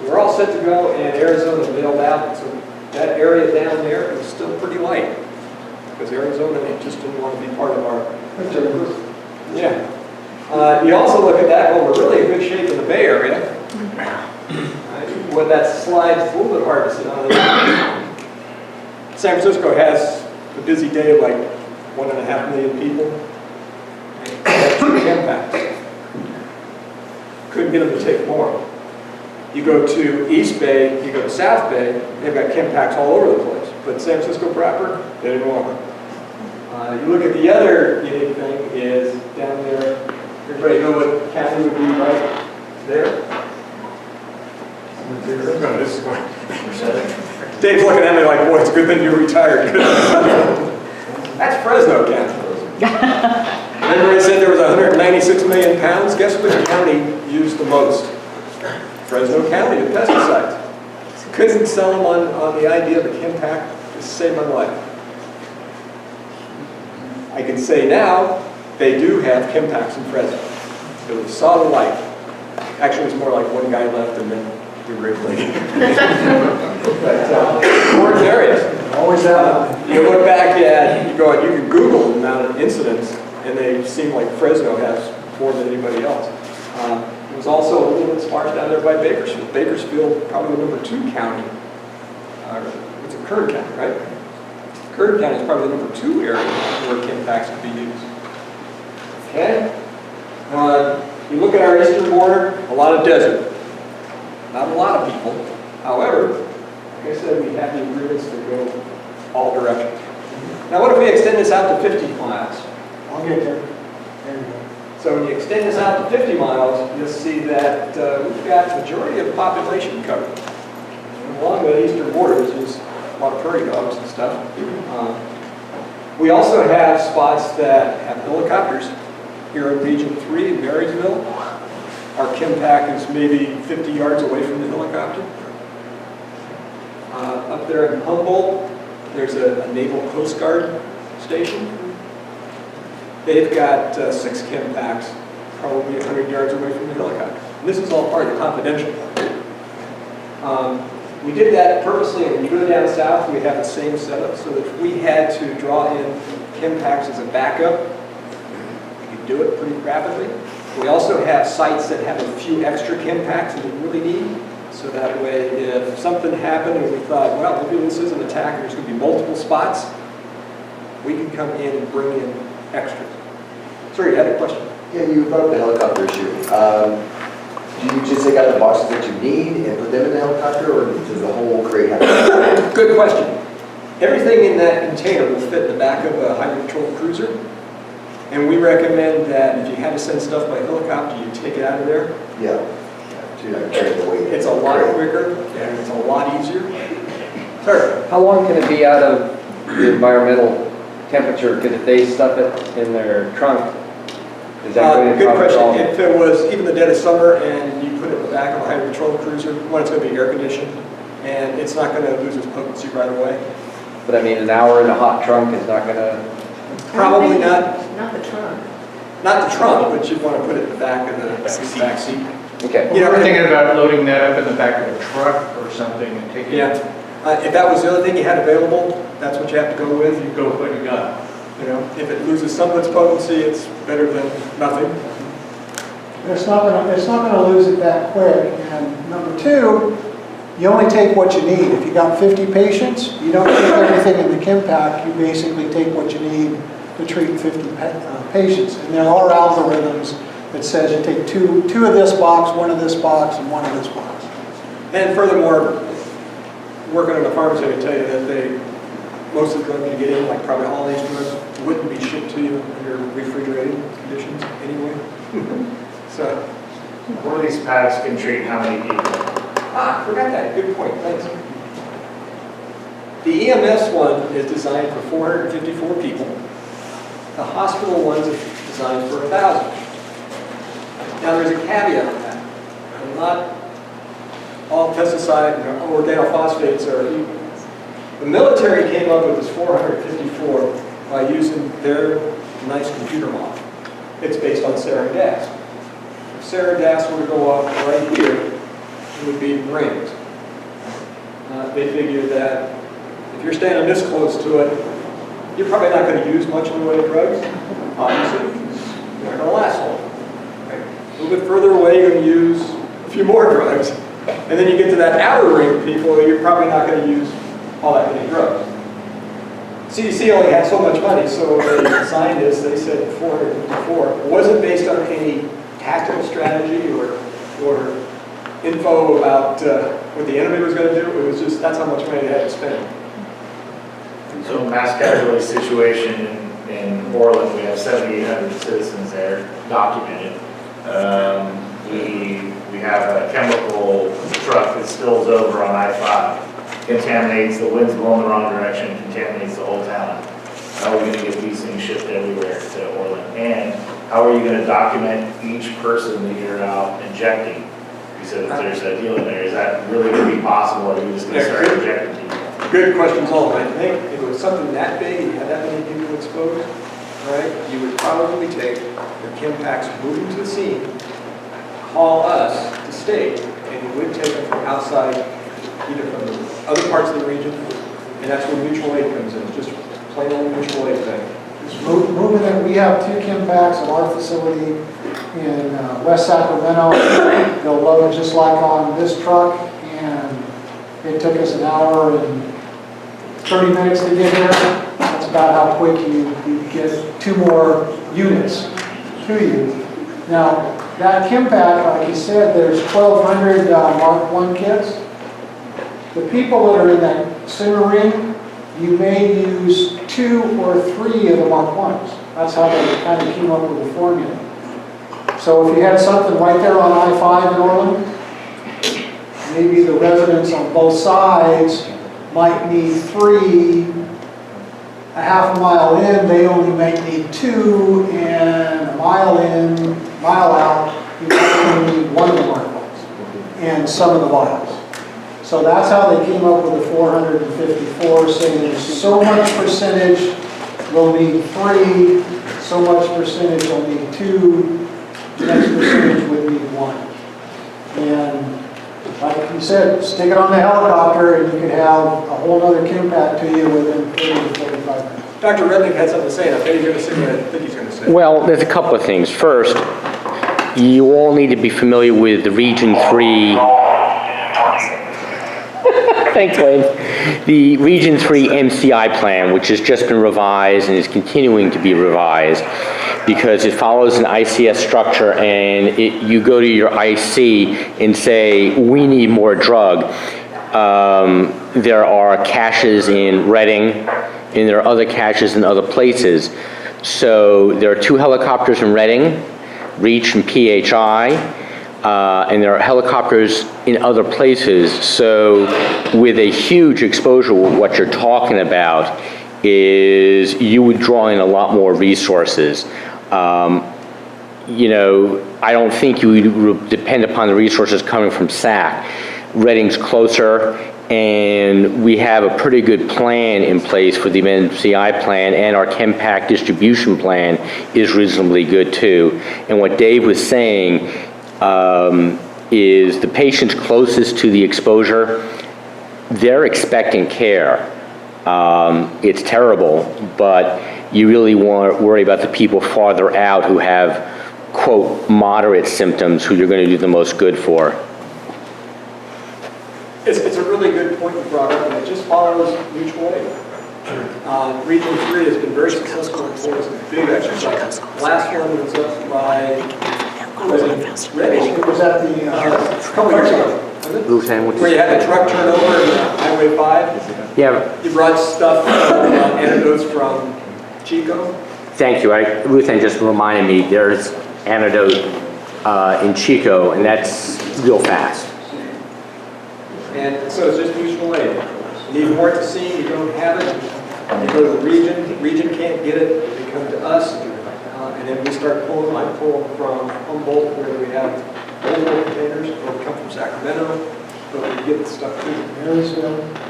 We're all set to go, and Arizona bailed out, so that area down there is still pretty light, because Arizona just didn't want to be part of our group. Yeah. You also look at that, well, we're really in good shape in the Bay Area. When that slide's a little bit hard to see on. San Francisco has a busy day of like 1.5 million people. And that's CHEMPACKs. Couldn't get them to take more. You go to East Bay, you go to South Bay, they've got CHEMPACKs all over the place. But San Francisco proper, they didn't want them. You look at the other unique thing is down there, everybody know what county would be right there? This is going. Dave's looking at me like, boy, it's a good thing you're retired. That's Fresno County. Remember I said there was 196 million pounds? Guess which county used the most? Fresno County, the pesticides. Couldn't sell them on the idea of a CHEMPACK to save my life. I can say now, they do have CHEMPACKs in Fresno. So we saw the light. Actually, it's more like one guy left and then the great lady. But important areas. Always have. You look back at, you go, you can Google the amount of incidents, and they seem like Fresno has more than anybody else. It was also a little bit sparse down there by Bakersfield. Bakersfield, probably the #2 county. It's a Kern County, right? Kern County is probably the #2 area where CHEMPACKs could be used. Okay? You look at our eastern border, a lot of desert. Not a lot of people. However, like I said, we have the agreements to go all directions. Now what if we extend this out to 50 miles? I'll get there. There you go. So when you extend this out to 50 miles, you'll see that we've got the majority of the population covered. And along the eastern borders, there's a lot of prairie dogs and stuff. We also have spots that have helicopters. Here in Region 3 in Marysville, our CHEMPACK is maybe 50 yards away from the helicopter. Up there in Humboldt, there's a Naval Coast Guard station. They've got 6 CHEMPACKs, probably 100 yards away from the helicopter. And this is all part of the confidential part. We did that purposely, and when you go down south, we have the same setup, so that if we had to draw in CHEMPACKs as a backup, we could do it pretty rapidly. We also have sites that have a few extra CHEMPACKs that we really need, so that way if something happened and we thought, well, maybe this is an attack and there's going to be multiple spots, we can come in and bring in extras. Sorry, you had a question? Yeah, you brought up the helicopter issue. Do you just take out the boxes that you need and put them in the helicopter, or does the whole crate have to? Good question. Everything in that container will fit in the back of a highway patrol cruiser. And we recommend that if you had to send stuff by helicopter, you take it out of there. Yeah. It's a lot quicker and it's a lot easier. Sir? How long can it be out of the environmental temperature? Because if they stuff it in their trunk, is that going to good cause question. problem? If it was even the dead of summer and you put it in the back of a highway patrol cruiser, one, it's going to be air conditioned and it's not going to lose its potency right away. But I mean, an hour in a hot trunk is not going to... Probably not. Not the trunk. Not the trunk, but you'd want to put it in the back of the back seat. Okay. You know, we're thinking about loading that up in the back of a truck or something and taking it. Yeah. If that was the other thing you had available, that's what you have to go with. You go with what you got. You know, if it loses some of its potency, it's better than nothing. It's not gonna lose it that quick. And number 2, you only take what you need. If you got 50 patients, you don't take everything in the CHEMPACK. You basically take what you need to treat 50 patients. And there are algorithms that says you take two of this box, 1 of this box, and 1 of this box. And furthermore, working in a pharmacy, I can tell you that most of the drugs you get in, like probably all these drugs, wouldn't be shipped to you under refrigerated conditions anyway. So, one of these packs can treat how many people? I forgot that, good point, thanks. The EMS one is designed for 454 people. The hospital one's designed for 1,000. Now there's a caveat on that. Not all pesticide and organophosphates are equal. The military came up with this 454 by using their nice computer model. It's based on sarin gas. If sarin gas were to go off right here, it would be rings. They figured that if you're standing this close to it, you're probably not going to use much in the way of drugs. Obviously, you're not going to last long. Right? A little bit further away, you're going to use a few more drugs. And then you get to that outer ring of people, you're probably not going to use all that many drugs. CDC only had so much money, so they designed this. They said 454. It wasn't based on any tactical strategy or info about what the enemy was going to do. It was just, that's how much money they had to spend. So mass casualty situation in Orland, we have 7,800 citizens there, documented. We have a chemical truck that spills over on I-5, contaminates, the wind's blowing the wrong direction, contaminates the whole town. How are we going to get these things shipped everywhere to Orland? And how are you going to document each person that you're out injecting? You said that there's a deal in there. Is that really going to be possible, or are you just going to start injecting people? Good questions all. I think if it was something that big and you had that many people exposed, right, you would probably take your CHEMPACKs moving to the scene, call us to state, and you would take them from outside, either from the other parts of the region, and that's where mutual aid comes in, just plain old mutual aid thing. Moving it, we have 2 CHEMPACKs at our facility in West Sacramento. They'll load just like on this truck, and it took us an hour and 30 minutes to get here. That's about how quick you get 2 more units to you. Now, that CHEMPACK, like you said, there's 1,200 Mark 1 kits. The people that are in that center ring, you may use 2 or 3 of the Mark 1s. That's how they kind of came up with the formula. So if you had something right there on I-5 in Orland, maybe the residents on both sides might need 3. A half a mile in, they only might need 2, and a mile in, mile out, you might only need 1 of the Mark 1s and some of the vials. So that's how they came up with the 454, saying so much percentage will need 3, so much percentage will need 2, the next percentage would need 1. And like you said, stick it on the helicopter and you could have a whole other CHEMPACK to you within 30 to 45 minutes. Dr. Rednick had something to say, and I think he's going to say what I think he's going to say. Well, there's a couple of things. First, you all need to be familiar with the Region 3. Thanks, Wayne. The Region 3 MCI plan, which has just been revised and is continuing to be revised because it follows an ICS structure, and you go to your IC and say, we need more drug. There are caches in Reading, and there are other caches in other places. So there are 2 helicopters in Reading, REACH and PHI, and there are helicopters in other places. So with a huge exposure, what you're talking about is you would draw in a lot more resources. You know, I don't think you would depend upon the resources coming from SAC. Reading's closer, and we have a pretty good plan in place for the MCI plan, and our CHEMPACK distribution plan is reasonably good too. And what Dave was saying is the patients closest to the exposure, they're expecting care. It's terrible, but you really want to worry about the people farther out who have, quote, moderate symptoms, who you're going to do the most good for. It's a really good point you brought up, and it just follows mutual aid. Region 3 has been very successful in some big exercises. Last one was up by, Reading. It was at the, a couple years ago. Where you had the truck turn over in Highway 5? Yeah. You brought stuff, antidotes from Chico? Thank you. Ruth Ann just reminded me, there's antidote in Chico, and that's real fast. And so it's just mutual aid. You need more at the scene, you don't have it, you go to the region can't get it, they come to us, and then we start pulling, I pull from Humboldt, where we have multiple containers, or we come from Sacramento, but we get the stuff to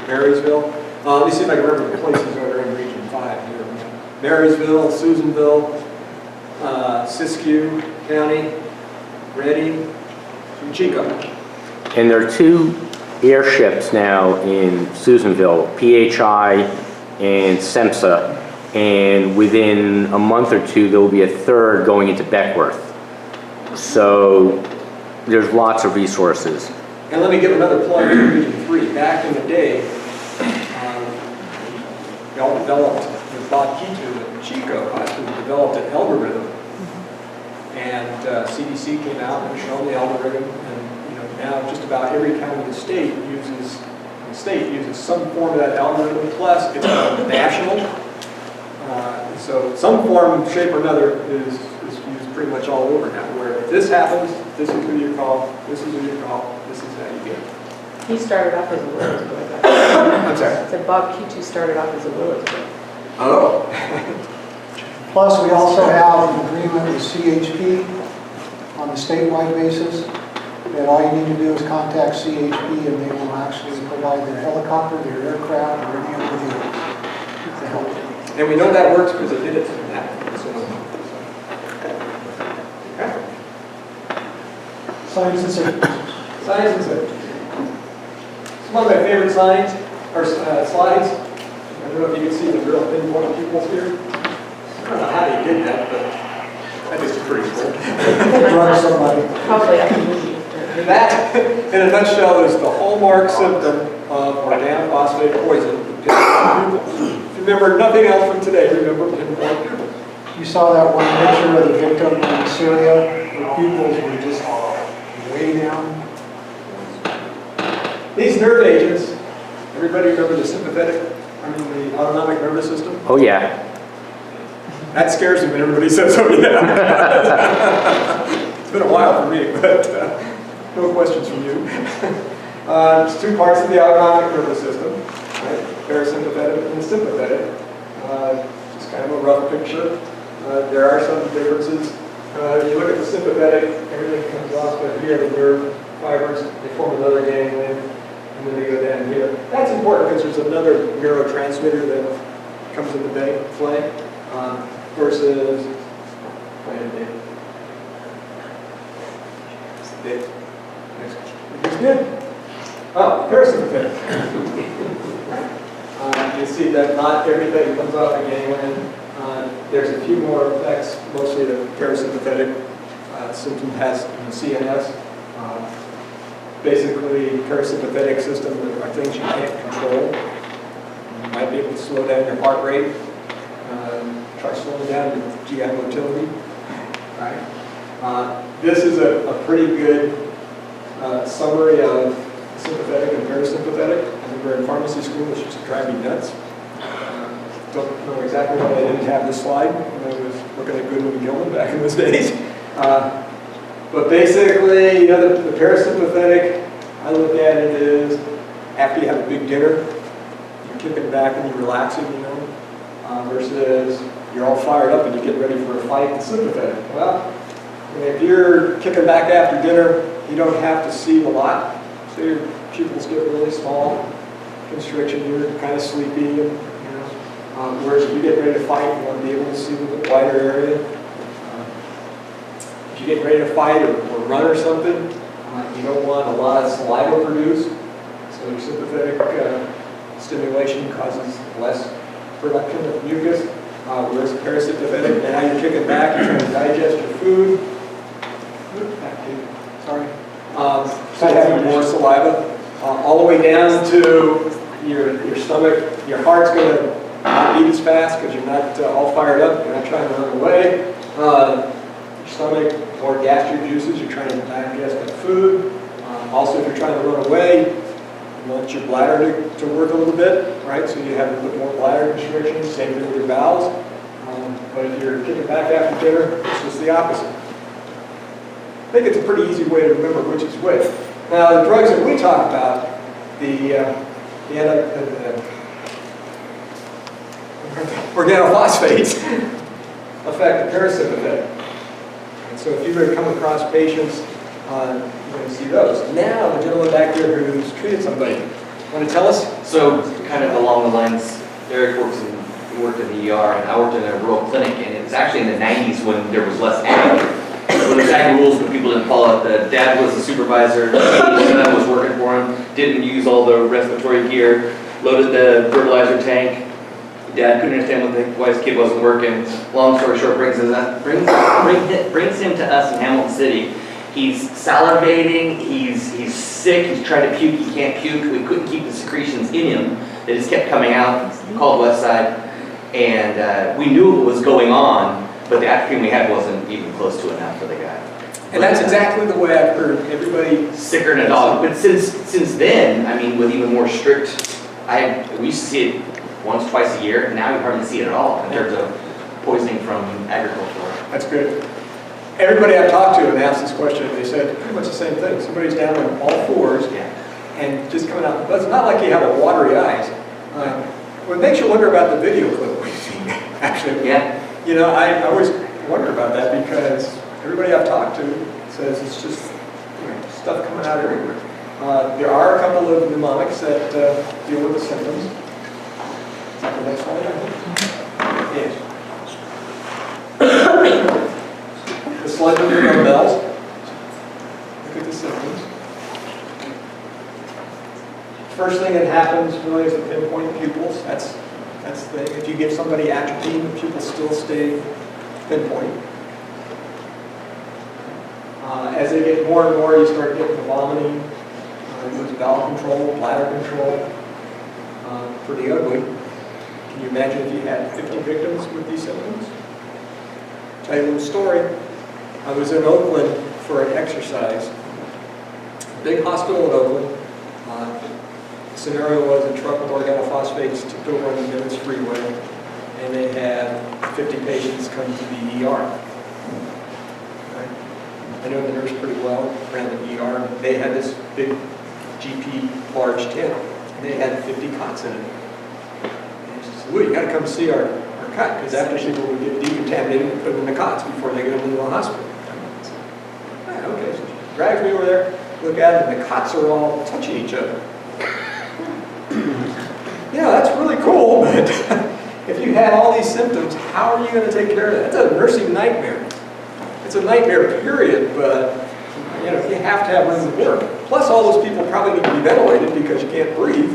Marysville. Let me see if I can remember the places that are in Region 5 here. Marysville, Susanville, Siskiyou County, Redding, and Chico. And there are 2 airships now in Susanville, PHI and SEMSA, and within a month or 2 there will be a 3rd going into Beckworth. So there's lots of resources. And let me give another plug in Region 3. Back in the day, y'all developed, with Bob Kitu at Chico Hospital, developed an algorithm. And CDC came out and showed the algorithm, and now just about every county in the state uses some form of that algorithm, plus it's national. So some form, shape, or another is used pretty much all over now, where if this happens, this is who you call, this is who you call, this is how you get it. He started off as a Willows boy. I'm sorry? I said Bob Q2 started off as a Willows boy. Oh. Plus, we also have an agreement with CHP on a statewide basis, that all you need to do is contact CHP and they will actually provide their helicopter, their aircraft, or any other vehicle to help. And we know that works because it did it to that. Signs and symbols. Signs and symbols. One of my favorite signs, or slides. I don't know if you can see the real pinpoint pupils here. I don't know how they did that, but that is pretty cool. Probably I can move you. That, in a nutshell, is the hallmark symptom of organophosphate poison. If you remember nothing else from today, remember pinpoint pupils. You saw that one picture of the victim in Syria. The pupils were just way down. These nerve agents, everybody remember the the autonomic nervous system? Oh yeah. That scares me when everybody says, oh yeah. It's been a while for me, but no questions from you. There's 2 parts of the autonomic nervous system, right? Parasympathetic and sympathetic. Just kind of a rough picture. There are some differences. You look at the sympathetic, everything comes off, but here the nerve fibers, they form another ganglion, and then they go down here. That's important because there's another neurotransmitter that comes into play versus, Dave. Next. Good. Oh, parasympathetic. You see that not everything comes off the ganglion. There's a few more effects, mostly the parasympathetic symptom has in the CNS. Basically, parasympathetic system are things you can't control. You might be able to slow down your heart rate. Try slowing down your GI motility. Right? This is a pretty good summary of sympathetic and parasympathetic. I remember in pharmacy school, this used to drive me nuts. Don't know exactly why I didn't have this slide when I was looking at Goodwin and Gilman back in those days. But basically, the parasympathetic, I look at it as after you have a big dinner, you're kicking back and you're relaxing, versus you're all fired up and you get ready for a fight. The sympathetic. Well, if you're kicking back after dinner, you don't have to see a lot, so your pupils get really small, constriction, you're kind of sleepy. Whereas if you get ready to fight, you want to be able to see a little bit wider area. If you get ready to fight or run or something, you don't want a lot of saliva produced. So your sympathetic stimulation causes less production of mucus. Whereas parasympathetic, now you're kicking back, you're trying to digest your food. Sorry. So you have more saliva. All the way down to your stomach. Your heart's going to not beat as fast because you're not all fired up, you're not trying to run away. Your stomach, more gastric juices, you're trying to digest that food. Also, if you're trying to run away, you want your bladder to work a little bit, right? So you have a little bit more bladder constriction, same thing with your bowels. But if you're kicking back after dinner, it's just the opposite. I think it's a pretty easy way to remember which is which. Now, the drugs that we talk about, organophosphates affect the parasympathetic. And so if you were to come across patients, you're going to see those. Now, the gentleman back here who's treated somebody, want to tell us? So, kind of along the lines, Derek worked in the ER, and I worked in a rural clinic, and it was actually in the 90s when there was less ag. When the ag rules, but people didn't follow it. The dad was the supervisor, the son was working for him, didn't use all the respiratory gear, loaded the fertilizer tank. Dad couldn't understand why his kid wasn't working. Long story short, brings him to us in Hamilton City. He's salivating, he's sick, he's trying to puke, he can't puke. We couldn't keep the secretions in him. They just kept coming out. Called Westside, and we knew what was going on, but the atropine we had wasn't even close to enough for the guy. And that's exactly the way I've heard everybody. Sicker than a dog. But since then, I mean, with even more strict, we used to see it once, twice a year. Now we hardly see it at all in terms of poisoning from agriculture. That's good. Everybody I've talked to and asked this question, they said pretty much the same thing. Somebody's down on all fours and just coming out. But it's not like you have a watery eyes. What makes you wonder about the video clip we've seen, actually. Yeah. You know, I always wonder about that because everybody I've talked to says it's just stuff coming out everywhere. There are a couple of mnemonics that deal with the symptoms. Is that the next slide, I think? Yes. The slide with the dumbbells. Look at the symptoms. First thing that happens really is to pinpoint pupils. That's the thing. If you give somebody atropine, the pupils still stay pinpoint. As they get more and more, you start getting the vomiting, lose bowel control, bladder control. Pretty ugly. Can you imagine if you had 50 victims with these symptoms? Tell you a little story. I was in Oakland for an exercise. Big hospital in Oakland. The scenario was a truck with organophosphates tipped over on the Nimitz Freeway, and they had 50 patients come to the ER. Right? I know the nurse pretty well, ran the ER. They had this big GP large tent, and they had 50 cots in it. And she said, "Well, you got to come see our cut, because after people would get decontaminated and put them in the cots before they go into the hospital." Okay, so she drags me over there, look at it, and the cots are all touching each other. Yeah, that's really cool, but if you had all these symptoms, how are you going to take care of that? It's a nursing nightmare. It's a nightmare, period, but you have to have room to work. Plus, all those people probably need to be ventilated because you can't breathe.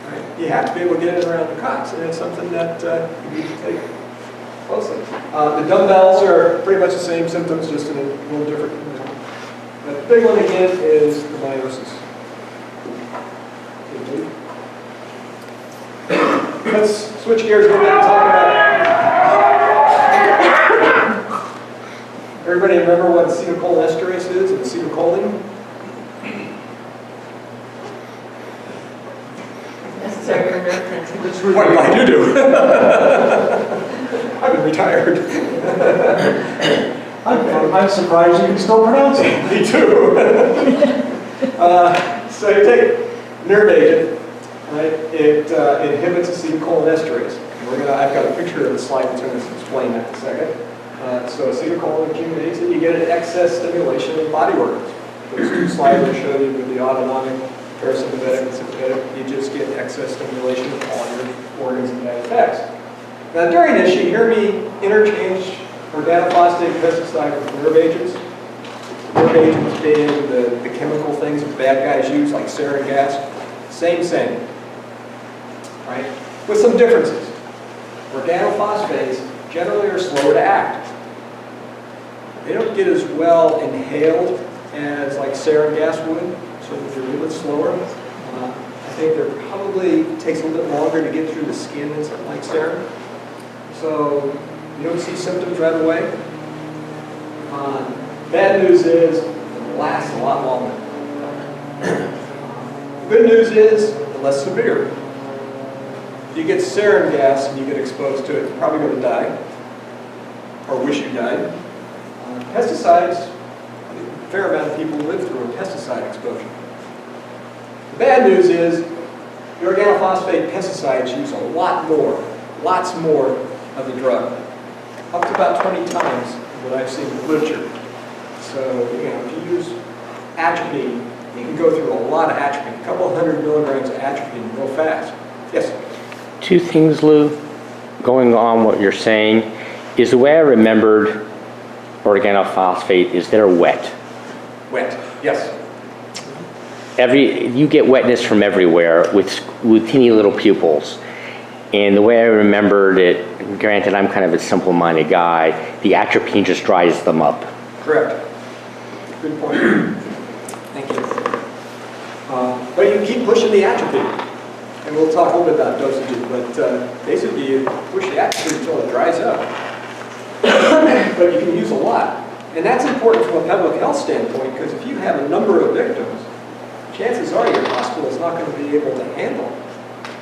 Right? You have to be able to get it around the cots, and it's something that you need to take closely. The dumbbells are pretty much the same symptoms, just in a little different. The big one again is the meiosis. Let's switch gears a little bit and talk about. Everybody remember what acetylcholinesterase is and acetylcholine? Necessary for nerve. What did you do? I've been retired. I'm surprised you can still pronounce it. Me too. So you take nerve agent. Right? It inhibits acetylcholinesterase. I've got a picture of the slide that's going to explain that in a second. So acetylcholine accumulates and you get an excess stimulation of body organs. Those two slides I showed you with the autonomic, parasympathetic, and sympathetic, you just get excess stimulation of all your organs and that affects. Now during this, you hear me interchange organophosphate pesticide with nerve agents. Nerve agents being the chemical things that bad guys use, like sarin gas. Same. Right? With some differences. Organophosphates generally are slower to act. They don't get as well inhaled as like sarin gas would, so they're a little bit slower. I think they're probably takes a little bit longer to get through the skin than something like sarin. So you don't see symptoms right away. Bad news is it lasts a lot longer. Good news is the less severe. If you get sarin gas and you get exposed to it, you're probably going to die, or wish you died. Pesticides, a fair amount of people live through a pesticide exposure. The bad news is the organophosphate pesticides use a lot more, lots more of the drug, up to about 20 times what I've seen in the literature. So, if you use atropine, you can go through a lot of atropine, a couple hundred milligrams of atropine real fast. Yes? Two things, Lou, going on what you're saying, is the way I remembered organophosphate is they're wet. Wet, yes. You get wetness from everywhere with teeny little pupils. And the way I remembered it, granted I'm kind of a simple-minded guy, the atropine just dries them up. Correct. Good point. Thank you. But you keep pushing the atropine. And we'll talk a little bit about dosages, but basically you push the atropine until it dries up. But you can use a lot. And that's important from a public health standpoint, because if you have a number of victims, chances are your hospital is not going to be able to handle.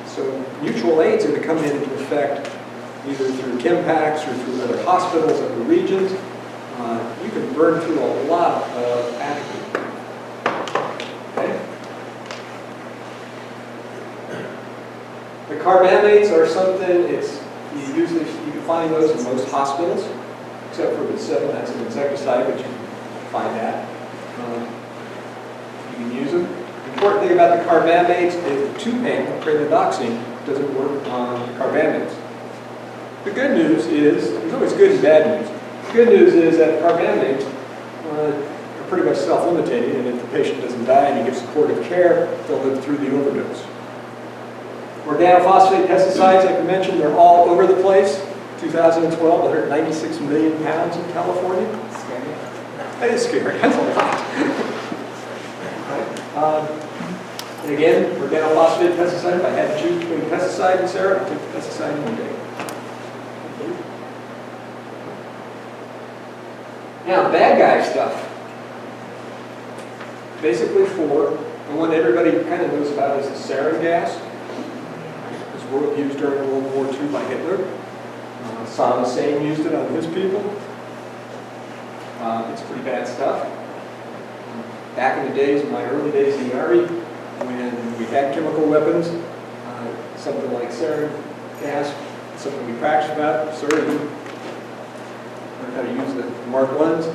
So mutual aid's going to come into effect either through CHEMPACKs or through other hospitals in the regions. You can burn through a lot of atropine. Okay? The carbamates are something, you can find those in most hospitals, except for the 7, that's an insecticide, but you can find that. You can use them. The important thing about the carbamates is the 2-panel, prenodoxine, doesn't work on carbamates. The good news is, there's always good and bad news. The good news is that carbamates are pretty much self-limiting, and if the patient doesn't die and you give supportive care, they'll live through the overdose. Organophosphate pesticides, like I mentioned, they're all over the place. 2012, 196 million pounds in California. That is scary. That's a lot. And again, organophosphate pesticide, if I had to choose between pesticide and Sarah, I'd take the pesticide any day. Now, bad guy stuff. Basically the one everybody kind of knows about is the sarin gas. It was used during World War II by Hitler. Saddam Hussein used it on his people. It's pretty bad stuff. Back in the days, in my early days in the Army, when we had chemical weapons, something like sarin gas, something we practiced about, learned how to use the Mark I's.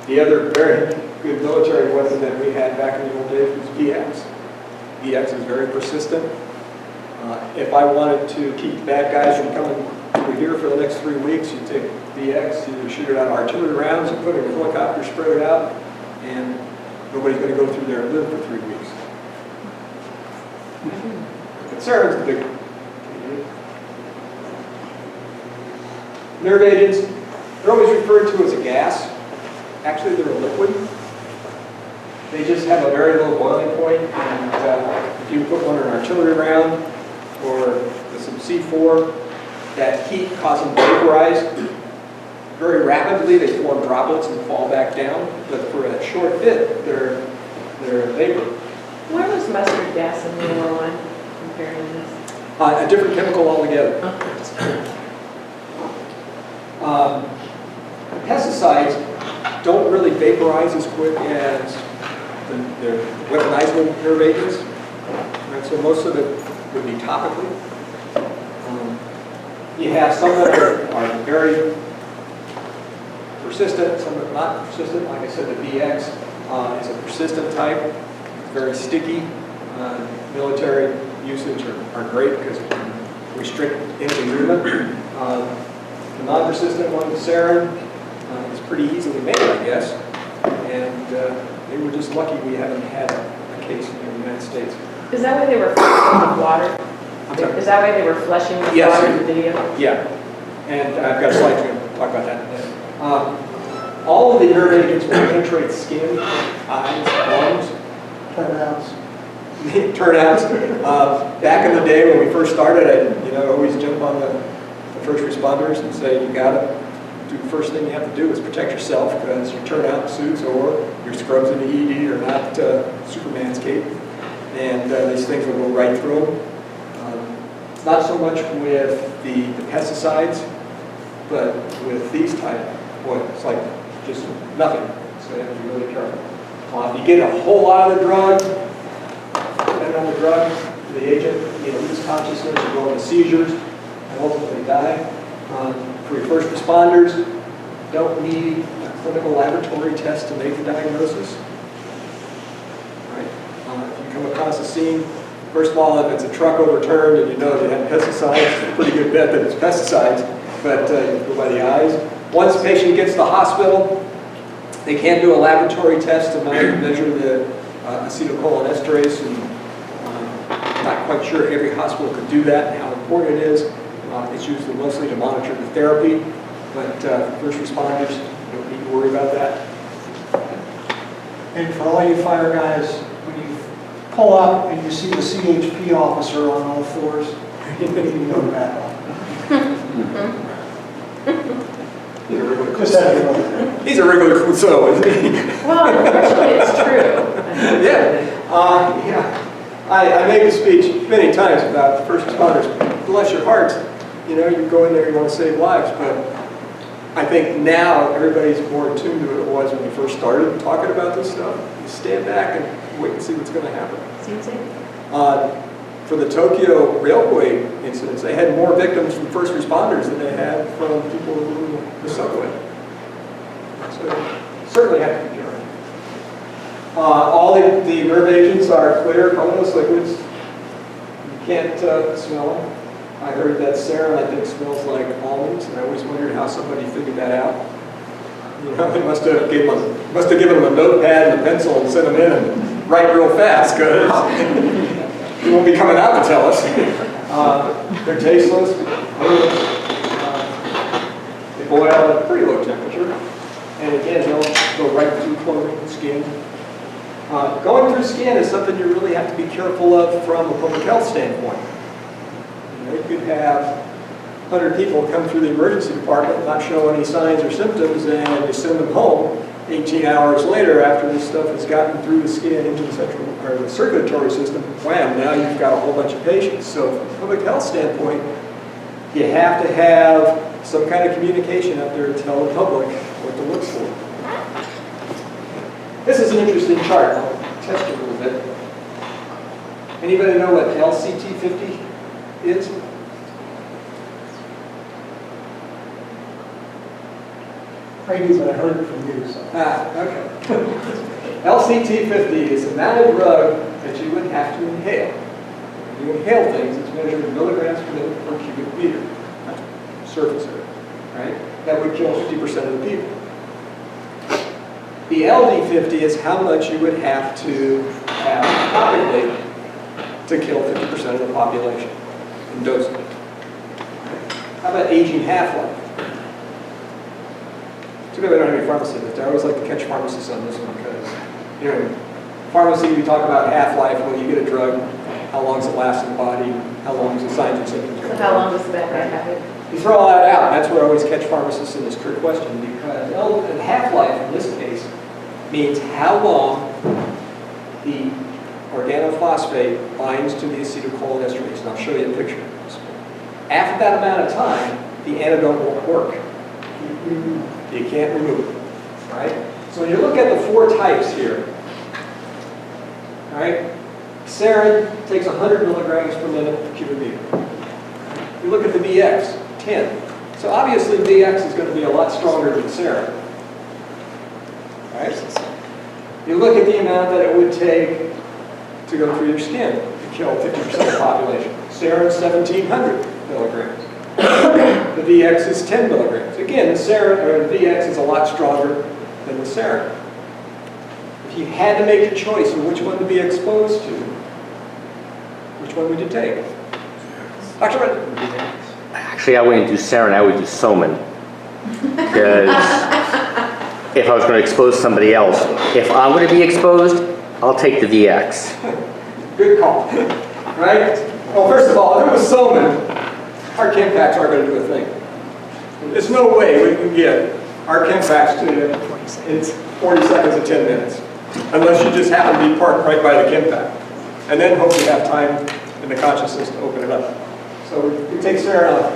The other very good military weapon that we had back in the old days was VX. VX is very persistent. If I wanted to keep bad guys from coming over here for the next 3 weeks, you take VX, you shoot it out artillery rounds, you put it in a helicopter, spread it out, and nobody's going to go through there and live for 3 weeks. But sarin's the big one. Nerve agents, they're always referred to as a gas. Actually, they're a liquid. They just have a very low boiling point, and if you put one in an artillery round or some C4, that heat causes them to vaporize very rapidly. They form droplets and fall back down, but for a short bit, they're vapor. Where was mustard gas in the lower line compared to this? A different chemical altogether. Pesticides don't really vaporize as quick as the weaponizable nerve agents. Right, so most of it would be topically. You have some that are very persistent, some that are not persistent. Like I said, the VX is a persistent type. It's very sticky. Military usage are great because it can restrict any movement. The non-persistent one, the sarin, is pretty easily made, I guess. And they were just lucky we haven't had a case in the United States. Is that why they were flushing with water? Is that why they were flushing with water in the video? Yeah. And I've got a slide to talk about that in a minute. All of the nerve agents will penetrate skin, eyes, lungs. Turnouts. Back in the day when we first started, I'd always jump on the first responders and say, you gotta do the first thing you have to do is protect yourself, because your turnout suits or your scrubs in the ED are not Superman's cape, and these things will go right through them. Not so much with the pesticides, but with these type, boy, it's like just nothing. So you have to be really careful. If you get a whole lot of the drug, on the drug, the agent, lose consciousness, or go into seizures, and ultimately die. For your first responders, don't need a clinical laboratory test to make the diagnosis. Right? If you come across a scene, first of all, if it's a truck overturned and you know they had pesticides, it's a pretty good bet that it's pesticides, but you go by the eyes. Once the patient gets to the hospital, they can do a laboratory test to measure the acetylcholinesterase, and I'm not quite sure every hospital could do that and how important it is. It's usually mostly to monitor the therapy, but first responders, you don't need to worry about that. And for all you fire guys, when you pull up and you see the CHP officer on all fours, you know to back off. He's a regular Clouseau, isn't he? Well, unfortunately, it's true. Yeah. I made a speech many times about first responders. Bless your hearts. You go in there, you want to save lives, but I think now everybody's more attuned to it than it was when we first started talking about this stuff. You stand back and wait and see what's going to happen. For the Tokyo railway incidents, they had more victims from first responders than they had from people in the subway. So certainly have to be careful. All the nerve agents are clear, colorless liquids. You can't smell them. I heard that sarin, I think, smells like almonds, and I always wondered how somebody figured that out. They must have given them a notepad and a pencil and sent them in and write real fast, because he won't be coming out to tell us. They're tasteless, odorless. They boil at a pretty low temperature, and again, they'll go right through clothing and skin. Going through skin is something you really have to be careful of from a public health standpoint. You could have 100 people come through the emergency department, not show any signs or symptoms, and you send them home 18 hours later after this stuff has gotten through the skin into the central or the circulatory system. Wham! Now you've got a whole bunch of patients. So from a public health standpoint, you have to have some kind of communication out there to tell the public what to look for. This is an interesting chart. I'll test it a little bit. Anybody know what LCT50 is? I do, but I heard it from you. So. Okay. LCT50 is the amount of drug that you would have to inhale. When you inhale things, it's measured in milligrams per minute per cubic meter. Surface area. Right? That would kill 50% of the people. The LD50 is how much you would have to have topically to kill 50% of the population in dosing. How about aging half-life? Too bad we don't have any pharmacists. I always like to catch pharmacists on this one because, pharmacy, we talk about half-life. Well, you get a drug, how long does it last in the body, how long does the signs and symptoms go? So how long does the bad guy have it? You throw all that out, and that's where I always catch pharmacists in this trick question, because half-life in this case means how long the organophosphate binds to the acetylcholinesterase, and I'll show you a picture of this. After that amount of time, the antidote won't work. You can't remove it, right? So when you look at the 4 types here, all right, sarin takes 100 milligrams per minute per cubic meter. You look at the VX, 10. So obviously VX is going to be a lot stronger than sarin. Right? You look at the amount that it would take to go through your skin to kill 50% of the population. Sarin, 1,700 milligrams. The VX is 10 milligrams. Again, the sarin or the VX is a lot stronger than the sarin. If you had to make a choice of which one to be exposed to, which one would you take? Dr. Redden? Actually, I wouldn't do sarin, I would do soman. Because if I was going to expose somebody else, if I'm going to be exposed, I'll take the VX. Good call. Right? Well, first of all, if it was soman, our CHEMPACKs aren't going to do a thing. There's no way we can get our CHEMPACKs to you in 40 seconds to 10 minutes. Unless you just happen to be parked right by the CHEMPACK. And then hopefully have time in the consciousness to open it up. So we take sarin off.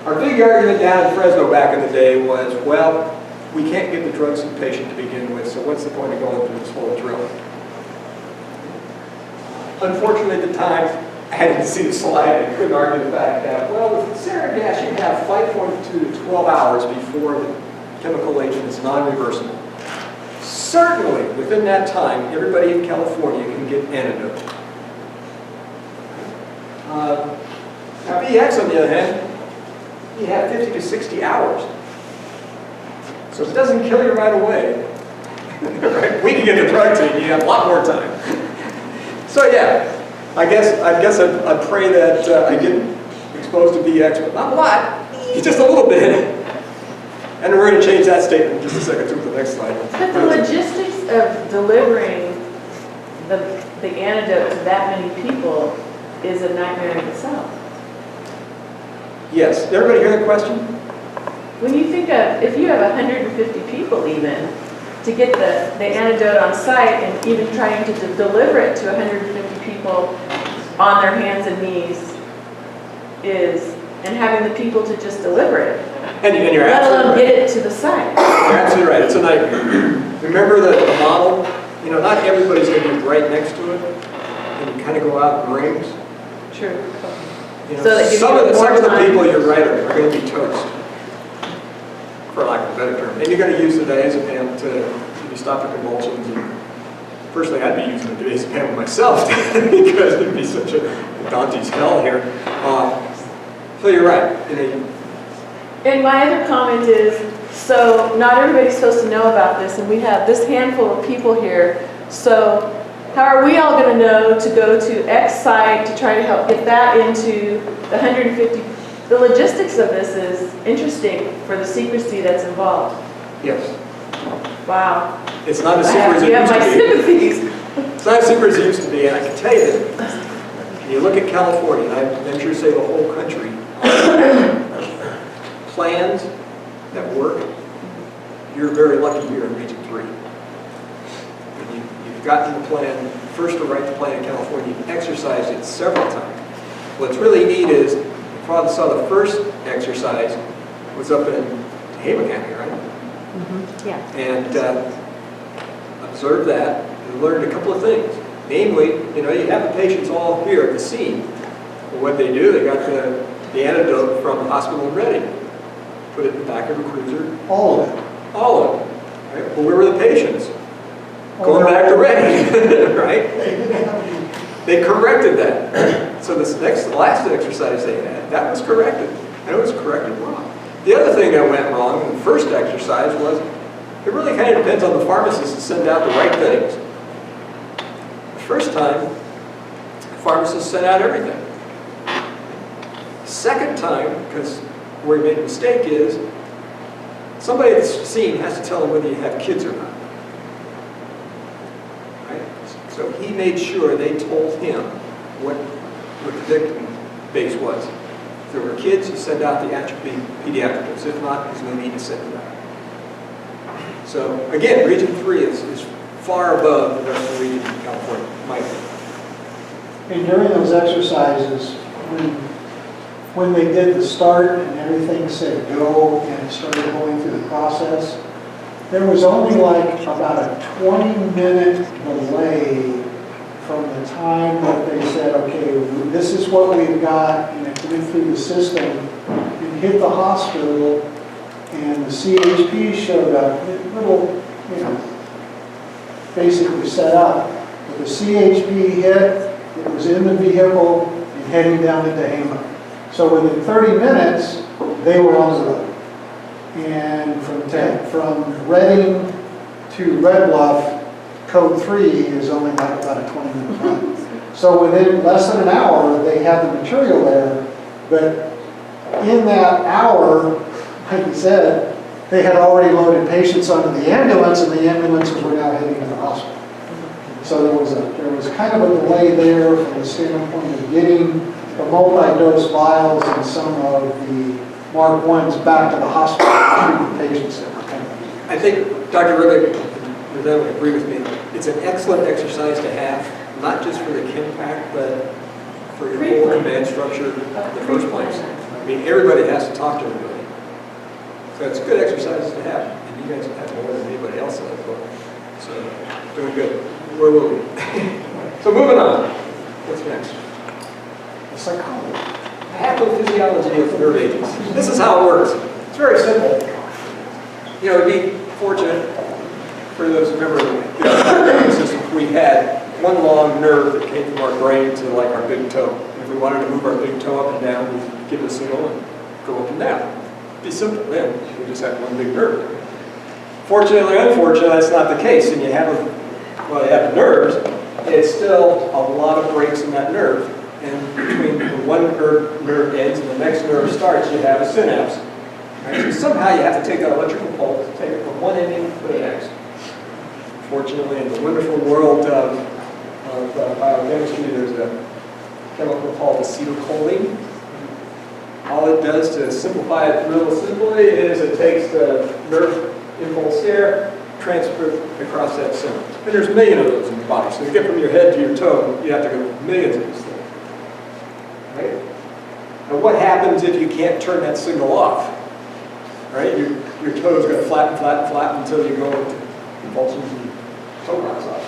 Our big argument down in Fresno back in the day was, well, we can't get the drugs to the patient to begin with, so what's the point of going through this whole drill? unfortunately at the time, I hadn't seen the slide, I couldn't argue the fact that, well, with sarin gas, you have 5.2 to 12 hours before the chemical agent is non-reversible. Certainly, within that time, everybody in California can get antidote. Now, BX, on the other hand, you have 50 to 60 hours. So if it doesn't kill you right away, right, we can get the drug to you, you have a lot more time. So yeah, I guess I'd pray that I get exposed to BX, but not a lot, just a little bit. And we're going to change that statement in just a second to the next slide. But the logistics of delivering the antidote to that many people is a nightmare in itself. Yes. Did everybody hear the question? When you think of, if you have 150 people even, to get the antidote on site and even trying to deliver it to 150 people on their hands and knees and having the people to just deliver it. And you're let alone absolutely get it to the site. You're absolutely right. It's a nightmare. Remember the model? You know, not everybody's going to be right next to it, and you kind of go out in rings. True. You know, So that gives some you of the more time. people, you're right, are going to be toast, for lack of a better term. And you're going to use the diazepam to stop the convulsions. And personally, I'd be using the diazepam myself because it'd be such a Dante's hell here. So you're right. You know, And my other comment is, so not everybody's supposed to know about this, and we have this handful of people here, so how are we all going to know to go to X site to try to help get that into the 150? The logistics of this is interesting for the secrecy that's involved. Yes. Wow. It's not as secret as it You have used my to be. sympathies. It's not as secret as it used to be, and I can tell you that when you look at California, and I venture to say the whole country, plans that work, you're very lucky here in Region 3. You've gotten the plan, first to write the plan in California, you've exercised it several times. What's really neat is, you probably saw the first exercise was up in Haven County, right? Mm-hmm. Yeah. And observed that and learned a couple of things. Namely, you know, you have the patients all here at the scene. Well, what they do, they got the antidote from the hospital in Reading. Put it in the back of a cruiser. All of it. All of them. Right? Well, where were the patients? Going back to Reading, right? They corrected that. So this last exercise they had, that was corrected. And it was corrected wrong. The other thing that went wrong in the first exercise was, it really kind of depends on the pharmacist to send out the right things. The first time, the pharmacist sent out everything. Second time, because where he made a mistake is, somebody at the scene has to tell them whether you have kids or not. Right? So he made sure they told him what the victim base was. If there were kids, you send out the pediatrics. If not, there's no need to send them out. So again, Region 3 is far above the rest of the region in California, in my opinion. And during those exercises, when they did the start and everything said go and started going through the process, there was only like about a 20-minute delay from the time that they said, okay, this is what we've got, and it went through the system and hit the hospital, and the CHP showed up, little, you know, basically set up. But the CHP hit, it was in the vehicle and heading down into Hama. So within 30 minutes, they were on the road. And from Reading to Red Bluff, code 3 is only like about a 20-minute ride. So within less than an hour, they had the material there. But in that hour, like you said, they had already loaded patients onto the ambulance, and the ambulances were now heading to the hospital. So there was kind of a delay there from the standpoint of getting the multi-dose vials and some of the Mark 1s back to the hospital to treat the patients that were coming. I think Dr. Ridley would agree with me. It's an excellent exercise to have, not just for the CHEMPACK, but for your whole command structure in the first place. I mean, everybody has to talk to everybody. So it's a good exercise to have, and you guys have more than anybody else in that book. So, doing good. Where will we? So moving on. What's next? The psychology. Pathophysiology of nerve agents. This is how it works. It's very simple. You know, it'd be fortunate for those who remember the nervous system. We had one long nerve that came from our brain to like our big toe. And if we wanted to move our big toe up and down, we'd give it a signal and go up and down. It'd be simple then. We just had one big nerve. Fortunately or unfortunately, that's not the case. And you have nerves, it's still a lot of breaks in that nerve. And between the one nerve ends and the next nerve starts, you have a synapse. Right? So somehow you have to take that electrical pulse, take it from one ending to the next. Fortunately, in the wonderful world of biochemistry, there's a chemical called acetylcholine. All it does, to simplify it real simply, is it takes the nerve impulse here, transfer it across that center. And there's a million of those in the body. So to get from your head to your toe, you have to go millions of these things. Right? Now what happens if you can't turn that signal off? Right? Your toe's going to flap until you go into convulsions and toe rocks off.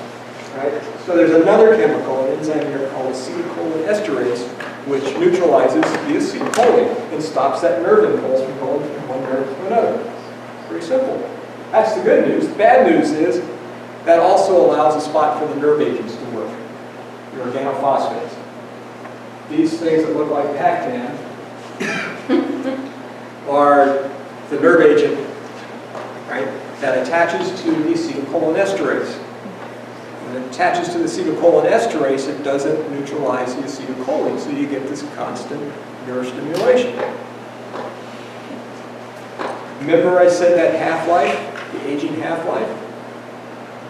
Right? So there's another chemical, an enzyme here called acetylcholine esterase, which neutralizes the acetylcholine and stops that nerve impulse from going from one nerve to another. Pretty simple. That's the good news. The bad news is that also allows a spot for the nerve agents to work, the organophosphates. These things that look like Pac-Man are the nerve agent, right, that attaches to the acetylcholinesterase. When it attaches to the acetylcholinesterase, it doesn't neutralize the acetylcholine, so you get this constant nerve stimulation. Remember I said that half-life? The aging half-life?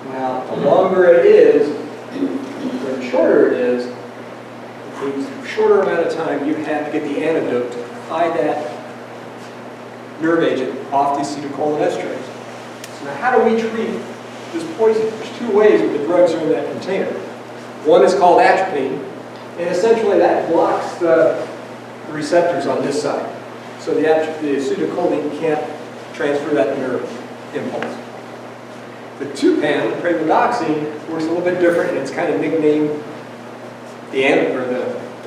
Now, the longer it is, the shorter it is, the shorter amount of time you have to get the antidote to tie that nerve agent off the acetylcholinesterase. So now how do we treat this poison? There's two ways that the drugs are in that container. One is called atropine, and essentially that blocks the receptors on this side. So the acetylcholine can't transfer that nerve impulse. The 2-pan, pravidoxine, works a little bit different, and it's kind of nicknamed the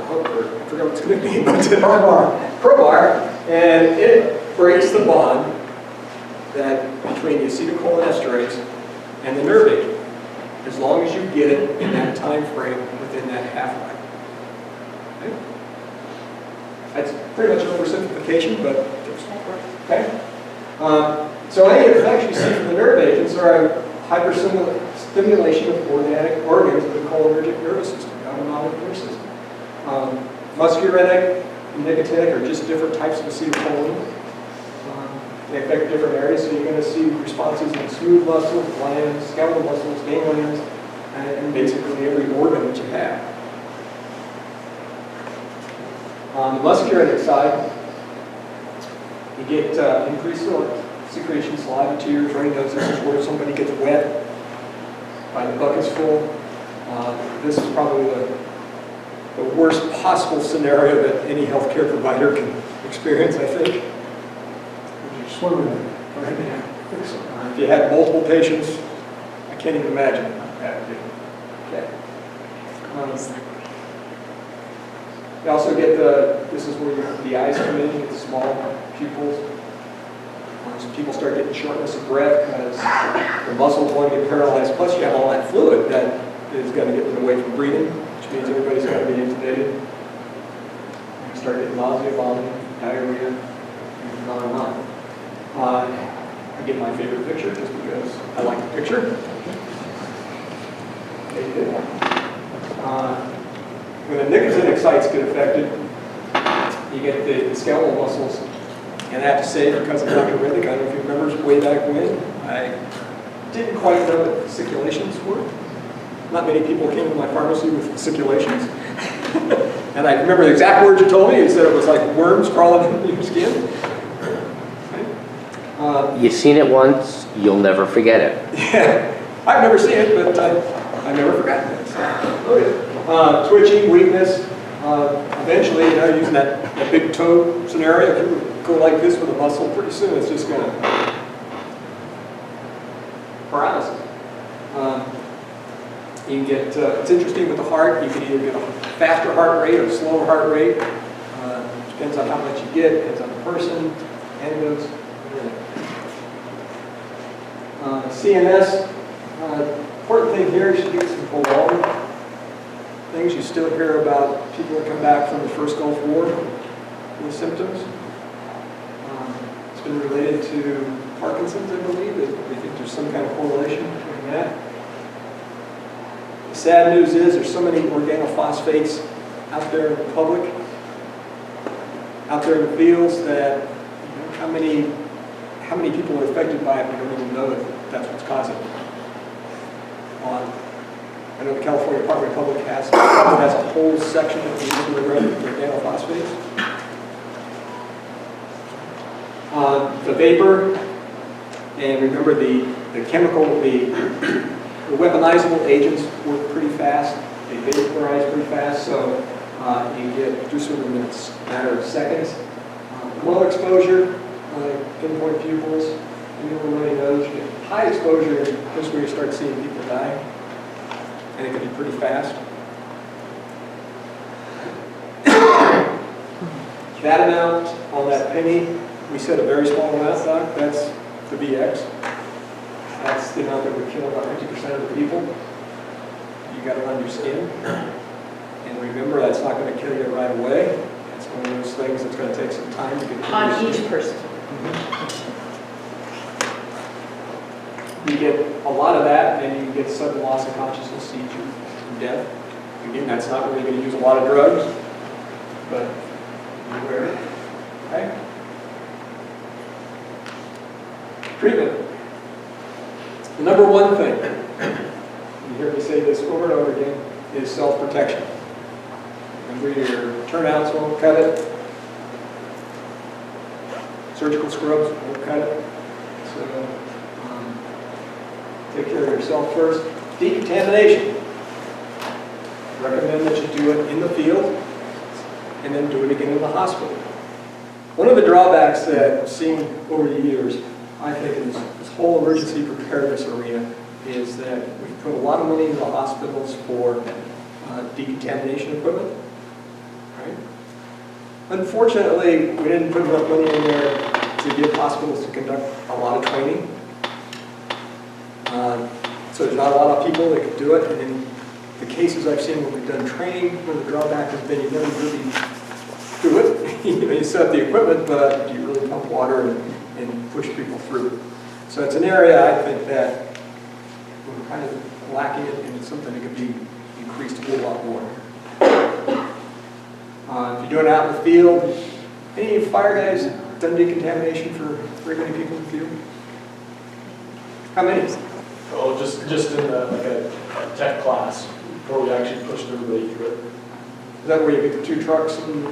hook, or I forgot what it's nicknamed, but Probar, and it breaks the bond that between the acetylcholinesterase and the nerve agent, as long as you get it in that time frame within that half-life. Okay? That's pretty much an oversimplification, but okay. So any effects you see from the nerve agents are a hyperstimulation of organic organs of the cholinergic nervous system, the autonomic nervous system. Muscarinic, nicotinic are just different types of acetylcholine. They affect different areas, so you're going to see responses in smooth muscles, glands, skeletal muscles, ganglions, and basically every organ that you have. On the muscarinic side, you get increased secretion, saliva, tears, runny nose. This is where somebody gets wet by the bucket's full. This is probably the worst possible scenario that any healthcare provider can experience, I think. You're swimming in it right now. If you had multiple patients, I can't even imagine how that would be. Okay. You also get this is where the eyes come in, you get the small pupils. People start getting shortness of breath because the muscles want to get paralyzed. Plus, you have all that fluid that is going to get them away from breathing, which means everybody's going to be intubated. You start getting nausea, vomiting, diarrhea, and on and on. I get my favorite picture just because I like the picture. When the nicotinic sites get affected, you get the skeletal muscles. And I have to say, because of Dr. Riddick, I don't know if you remember way back when, I didn't quite know what fasciculations were. Not many people came to my pharmacy with fasciculations. And I remember the exact words you told me. You said it was like worms crawling into your skin. Okay. You've seen it once, you'll never forget it. Yeah, I've never seen it, but I've never forgotten it. So, twitching, weakness. Eventually, using that big toe scenario, if you go like this with a muscle, pretty soon it's just going to paralysis. You can get, it's interesting with the heart, you can either get a faster heart rate or slower heart rate. Depends on how much you get, depends on the person, antidotes, everything. CNS, important thing here is you get some prolonged things. You still hear about people that come back from the first Gulf War with symptoms. It's been related to Parkinson's, I believe. We think there's some kind of correlation between that. The sad news is there's so many organophosphates out there in the public, out there in the fields, that how many people are affected by it, we don't even know if that's what's causing it. I know the California Department of Public Health has a whole section that deals with organophosphates. The vapor, and remember the chemical, the weaponizable agents work pretty fast. They vaporize pretty fast, so you get through sort of in a matter of seconds. Low exposure, pinpoint pupils, runny nose. You get high exposure, and this is where you start seeing people die. And it can be pretty fast. That amount on that penny, we said a very small amount, Doc, that's the BX. That's the amount that would kill about 50% of the people. You got it on your skin. And remember, that's not going to kill you right away. It's one of those things that's going to take some time to get on each person. You get a lot of that, and you get sudden loss of consciousness, seizure, and death. Again, that's not really going to use a lot of drugs, but beware. Okay? Treatment. The number one thing, you hear me say this over and over again, is self-protection. Remember, your turnouts won't cut it. Surgical scrubs won't cut it. So, take care of yourself first. Decontamination. Recommend that you do it in the field and then do it again in the hospital. One of the drawbacks that I've seen over the years, I think, in this whole emergency preparedness arena is that we've put a lot of money into the hospitals for decontamination equipment. Right? Unfortunately, we didn't put enough money in there to give hospitals to conduct a lot of training. So there's not a lot of people that can do it, and in the cases I've seen when we've done training, where the drawback has been you never really do it. You set up the equipment, but do you really pump water and push people through? So it's an area I think that we're kind of lacking it, and it's something that could be increased a whole lot more. If you're doing it out in the field, any fire guys done decontamination for very many people in the field? How many? Oh, just in like a tech class, where we actually pushed everybody through it. Is that where you get the two trucks, and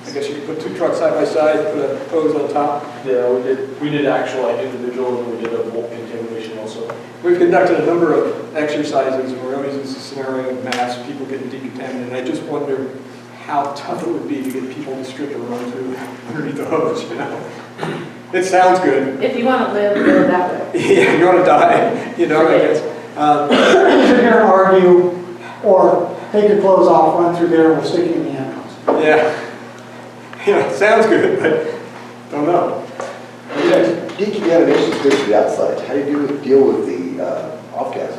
I guess you could put two trucks side by side, put a hose on top? Yeah, we did actual like individual, and we did a bulk contamination also. We've conducted a number of exercises, and we're always in this scenario of mass people getting decontaminated. I just wonder how tough it would be to get people to strip and run through underneath the hose, you know? It sounds good. If you want to live, go that way. Yeah, you want to die, you know, I guess. Sit here and argue, or take your clothes off, run through there, and we'll stick you in the ambulance. Yeah. Yeah, sounds good, but don't know. Okay. Decontamination is good for the outside. How do you deal with the off-gas?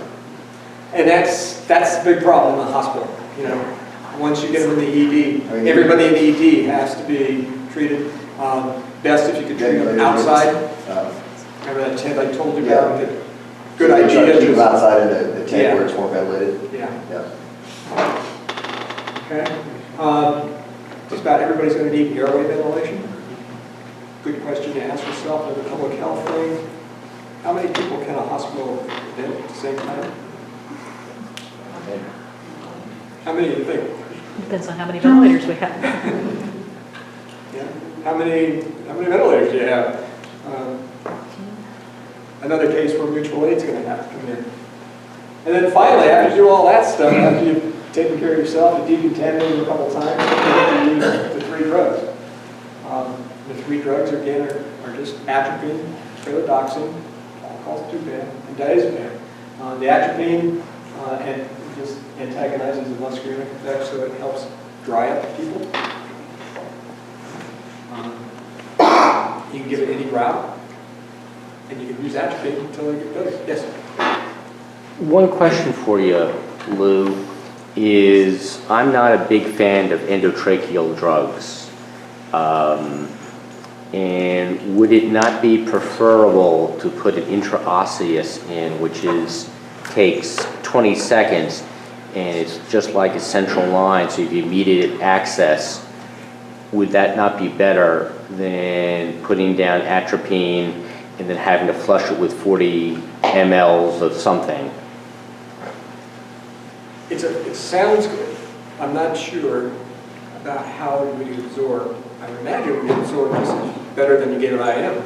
And that's the big problem in the hospital, you know. Once you get them in the ED, everybody in the ED has to be treated. Best if you could treat them outside. Remember that tent I told you about? Yeah. Good idea. Treat them outside in the tent where it's more ventilated. Yeah. Yeah. Okay. Just about everybody's going to need airway ventilation. Good question to ask yourself. Another public health thing. How many people can a hospital vent at the same time? How many do you think? Depends on how many ventilators we have. Yeah. How many ventilators do you have? Another case where mutual aid's going to have to come in. And then finally, after you do all that stuff, after you've taken care of yourself, you decontaminate them a couple times, you have to use the 3 drugs. The 3 drugs, again, are just atropine, sclerodoxin, alcohol-2-band, and diazepam. The atropine and just antagonizes the muscarinic effect, so it helps dry up people. You can give it any route, and you can use atropine until it gets better. Yes? One question for you, Lou, is I'm not a big fan of endotracheal drugs. And would it not be preferable to put an intraosseous in, which takes 20 seconds, and it's just like a central line, so you have immediate access? Would that not be better than putting down atropine and then having to flush it with 40 mLs of something? It sounds good. I'm not sure about how it would absorb. I would imagine it would absorb just better than you get an IM.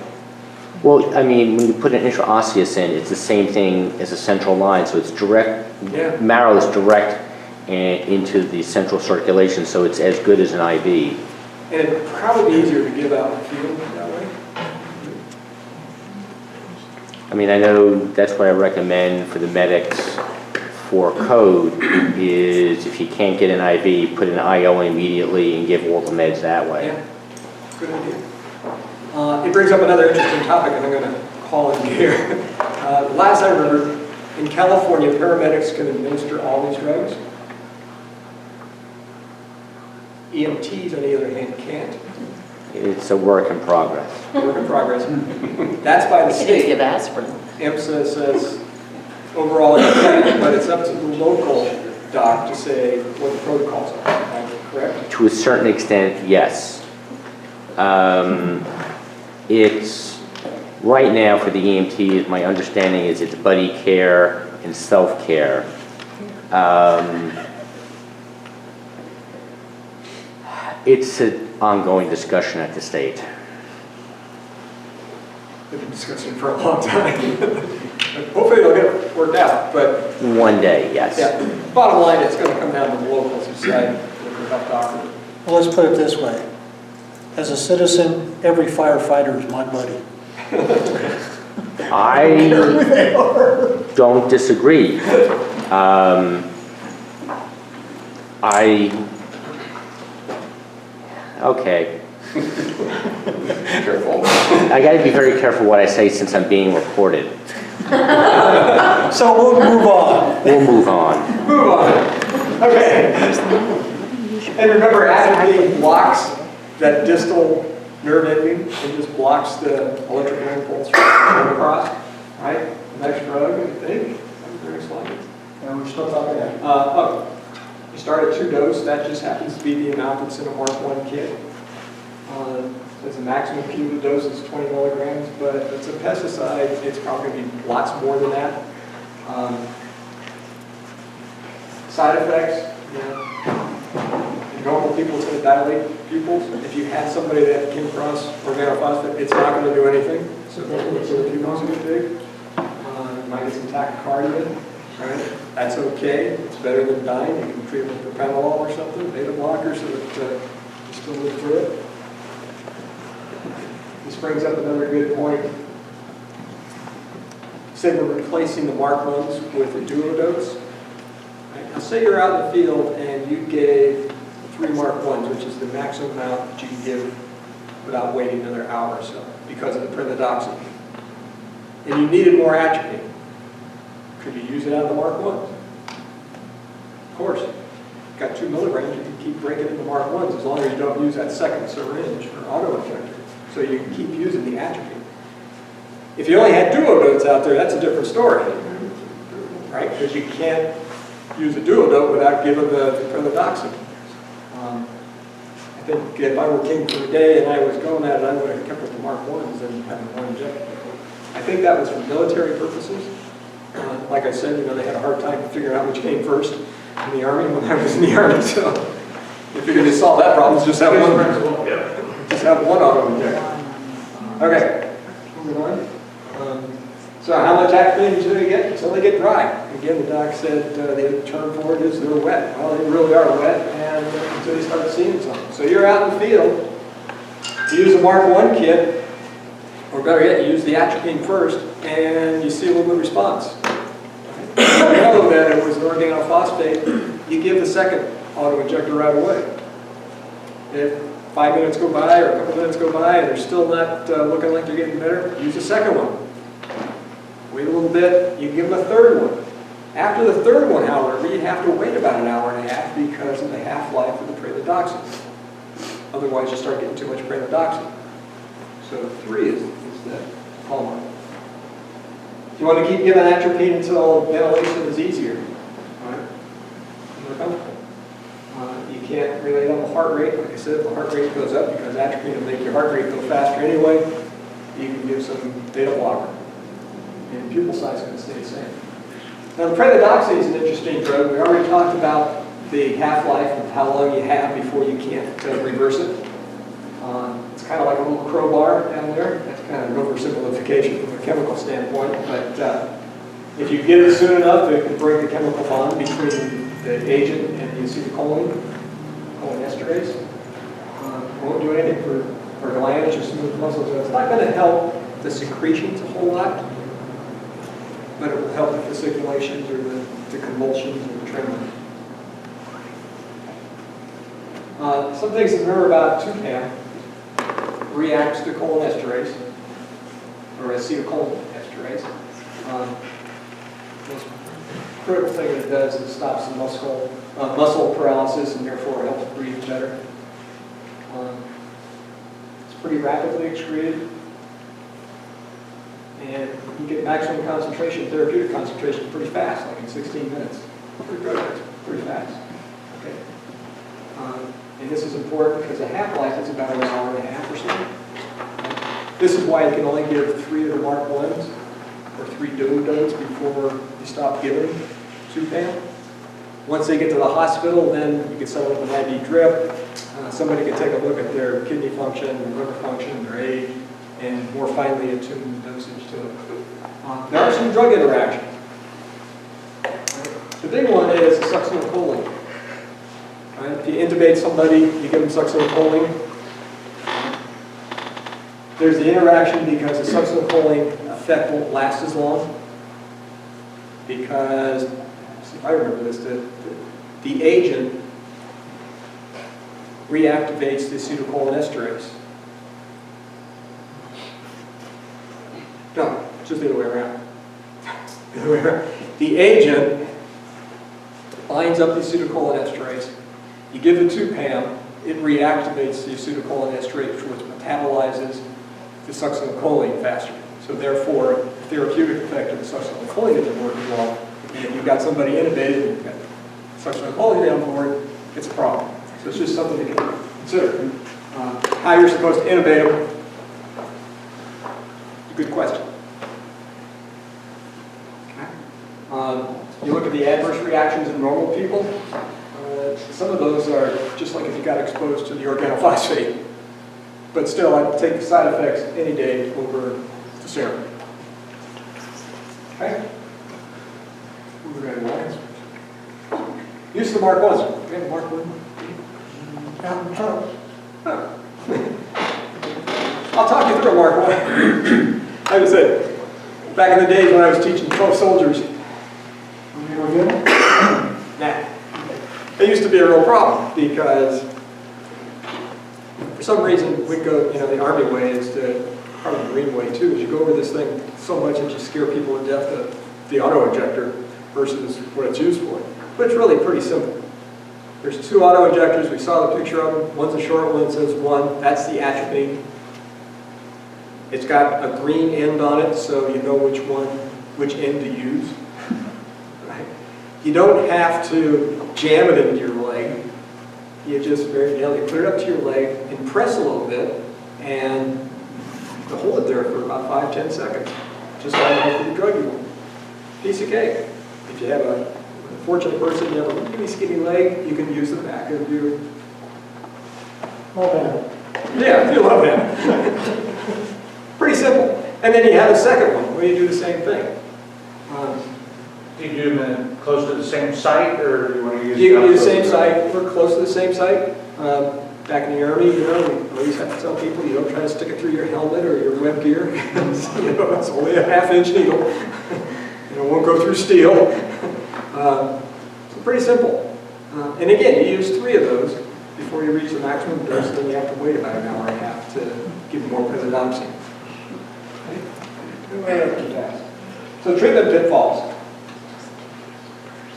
Well, I mean, when you put an intraosseous in, it's the same thing as a central line, so it's direct, marrow is direct into the central circulation, so it's as good as an IV. And it'd probably be easier to give out in the field that way. I mean, I know that's what I recommend for the medics for code is if you can't get an IV, put an IO in immediately and give all the meds that way. Yeah, good idea. It brings up another interesting topic, and I'm going to call in here. Last I remember, in California, paramedics can administer all these drugs. EMTs, on the other hand, can't. It's a work in progress. Work in progress. That's by the You can state. just give aspirin. EMSA says overall you can, but it's up to the local doc to say what the protocols are. Am I correct? To a certain extent, yes. It's right now for the EMTs, my understanding is it's buddy care and self-care. It's an ongoing discussion at the state. We've been discussing for a long time. Hopefully it'll get worked out, but One day, yes. yeah, bottom line, it's going to come down to the locals who decide what the health doctor. Well, let's put it this way. As a citizen, every firefighter is my buddy. I don't disagree. Okay. Careful. I got to be very careful what I say since I'm being recorded. So we'll move on. We'll move on. Move on. Okay. And remember, atropine blocks that distal nerve ending. It just blocks the electrical impulse from across. Right? Next drug, I think. Next slide. And we're still talking Oh, you start at 2 dose. That just happens to be the amount that's in a Mark 1 kit. There's a maximum cumulative dose is 20 milligrams, but if it's a pesticide, it's probably going to be lots more than that. Side effects, you know, in normal people, it's going to dilate pupils. If you had somebody that came across organophosphate, it's not going to do anything. So the pupils are big. You might get some tachycardia, right? That's okay. It's better than dying. You can treat it with propranolol or something, beta blocker, so that you still live through it. This brings up another good point. Say we're replacing the Mark 1s with the duodose. Right? Now say you're out in the field and you gave 3 Mark 1s, which is the maximum amount that you can give without waiting another hour or so because of the primidoxin. And you needed more atropine. Could you use it out of the Mark 1s? Of course. You've got 2 milligrams, you can keep breaking into Mark 1s as long as you don't use that second syringe or auto-injector. So you can keep using the atropine. If you only had duodotes out there, that's a different story, right? Because you can't use a duodote without giving the primidoxin. I think if I were king for the day and I was going at it, I would have kept with the Mark 1s and having one injector. I think that was for military purposes. Like I said, you know, they had a hard time figuring out which came first in the Army when I was in the Army, so you figured to solve that problem, just have one. Just have one auto injector. Okay, moving on. So how much atropine do they get? Until they get dry. Again, the doc said the term for it is they're wet. Well, they really are wet, and until you start seeing something. So you're out in the field, you use a Mark 1 kit, or better yet, you use the atropine first, and you see a little bit of response. know that it was an organophosphate, you give the second auto-injector right away. If 5 minutes go by or a couple minutes go by and they're still not looking like they're getting better, use a second one. Wait a little bit, you give them a third one. After the third one, however, you have to wait about an hour and a half because of the half-life of the pralidoxin. Otherwise, you start getting too much pralidoxin. So 3 is the hallmark. If you want to keep giving atropine until ventilation is easier, right? More comfortable. You can't relate on the heart rate. Like I said, if the heart rate goes up because atropine will make your heart rate go faster anyway, you can give some beta blocker. And pupil size is going to stay the same. Now the pralidoxin is an interesting drug. We already talked about the half-life and how long you have before you can't reverse it. It's kind of like a little crowbar down there. That's kind of an oversimplification from a chemical standpoint, but if you get it soon enough, it can break the chemical bond between the agent and the acetylcholine esterase. Won't do anything for glands or smooth muscles. It's not going to help the secretions a whole lot, but it will help with the circulations or the convulsions or the tremor. Some things to remember about 2-PAM. Reacts to cholinesterase, or acetylcholinesterase. Most critical thing it does is stops the muscle paralysis and therefore helps breathe better. It's pretty rapidly excreted. And you get maximum concentration, therapeutic concentration, pretty fast, like in 16 minutes. Pretty fast. Okay. And this is important because the half-life is about an hour and a half or so. This is why you can only give 3 of the Mark 1s or 3 dodones before you stop giving 2-PAM. Once they get to the hospital, then you can set up an IV drip. Somebody can take a look at their kidney function, their liver function, their age, and more finely attune the dosage to it. There are some drug interactions. The big one is succinylcholine. Right? If you intubate somebody, you give them succinylcholine. There's the interaction because the succinylcholine effect won't last as long. Because, see if I remember this, the agent reactivates the acetylcholinesterase. No, just the other way around. The agent binds up the acetylcholinesterase. You give the 2-PAM, it reactivates the acetylcholinesterase, which metabolizes the succinylcholine faster. So therefore, the therapeutic effect of the succinylcholine isn't working well. And if you've got somebody intubated and you've got succinylcholine on board, it's a problem. So it's just something to consider. How you're supposed to intubate them, good question. Okay. You look at the adverse reactions in normal people. Some of those are just like if you got exposed to the organophosphate. But still, I'd take the side effects any day over the serum. Okay? Moving right along. Use the Mark 1s. We have a Mark 1. I'll talk you through a Mark 1. Like I said, back in the days when I was teaching 12 soldiers, it used to be a real problem because for some reason we'd go, the Army way is to, probably the Marine way too, is you go over this thing so much that you scare people to death of the auto-injector versus what it's used for. But it's really pretty simple. There's 2 auto-injectors, we saw the picture of them. One's a short one, it says 1, that's the atropine. It's got a green end on it, so you know which end to use. Right? You don't have to jam it into your leg. You just very gently put it up to your leg and press a little bit, and you hold it there for about 5-10 seconds, just like for the drug you want. Piece of cake. If you have a fortunate person, you have a really skinny leg, you can use the back of your love hand. Yeah, your love hand. Pretty simple. And then you have a second one where you do the same thing. Do you do them close to the same site, or do you want to use? You can do the same site. We're close to the same site. Back in the Army, we always have to tell people you don't try to stick it through your helmet or your web gear. It's only a 1/2-inch needle. It won't go through steel. pretty simple. And again, you use 3 of those before you reach the maximum dose, then you have to wait about an hour and a half to give more presidamsine. So treatment pitfalls.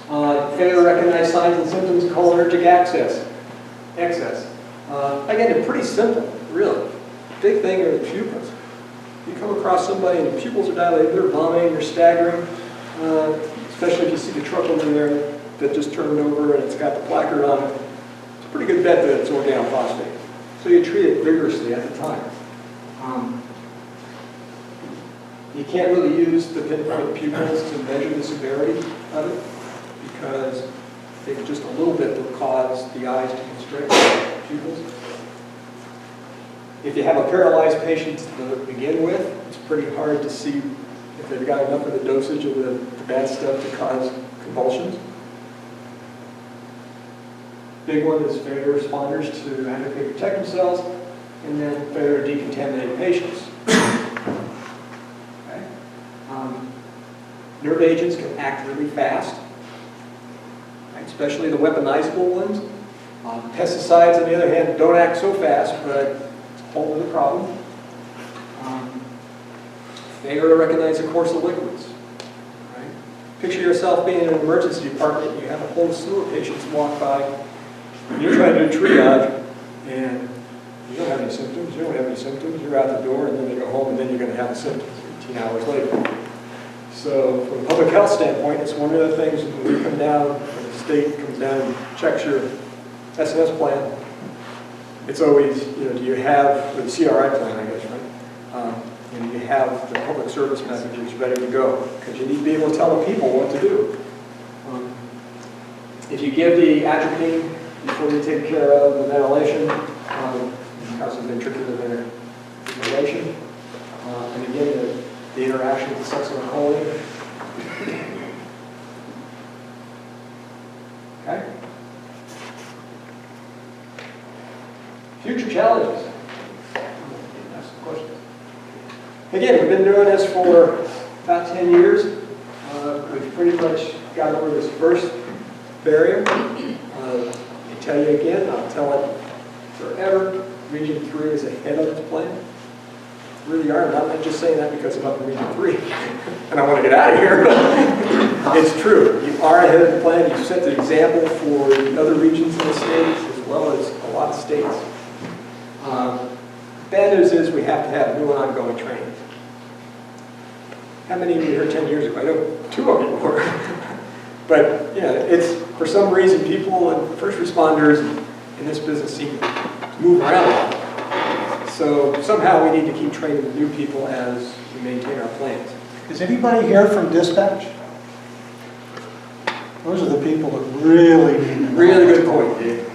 Failure to recognize signs and symptoms of cholinergic excess. Again, they're pretty simple, really. Big thing are the pupils. You come across somebody and the pupils are dilated, they're vomiting, they're staggering, especially if you see the truck over there that just turned over and it's got the placard on it. It's a pretty good bet that it's organophosphate. So you treat it vigorously at the time. You can't really use the pinpoint pupils to measure the severity of it because just a little bit will cause the eyes to constrict the pupils. If you have a paralyzed patient to begin with, it's pretty hard to see if they've got enough of the dosage of the bad stuff to cause convulsions. Big one is failure responders to adequately protect themselves, and then failure to decontaminate patients. Okay. Nerve agents can act really fast, right? Especially the weaponizable ones. Pesticides, on the other hand, don't act so fast, but it's a whole other problem. Failure to recognize the course of liquids. Right? Picture yourself being in an emergency department, you have a whole slew of patients walk by, and you're trying to do triage, and you don't have any symptoms, you don't have any symptoms, you're out the door, and then they go home, and then you're going to have the symptoms 18 hours later. So from a public health standpoint, it's one of the things when we come down, when the state comes down and checks your SNS plan, it's always, do you have, or the CRI plan, I guess, right? Do you have the public service messages ready to go? Because you need to be able to tell the people what to do. If you give the atropine before you take care of the ventilation, because of ventricular ventilation, and again, the interaction with the succinylcholine. Okay? Future challenges. Ask some questions. Again, we've been doing this for about 10 years. We've pretty much got over this first barrier. I tell you again, I'll tell it forever. Region 3 is ahead of its plan. Really are. I'm not just saying that because I'm up in Region 3 and I want to get out of here. It's true. You are ahead of the plan. You've set the example for the other regions in the state as well as a lot of states. Bad news is we have to have new and ongoing training. How many of you were here 10 years ago? I know 2 of you were. But it's for some reason people and first responders in this business seem to move around a lot. So somehow we need to keep training the new people as we maintain our plans. Is anybody here from dispatch? Those are the people that really need to know. Really good point, Dave.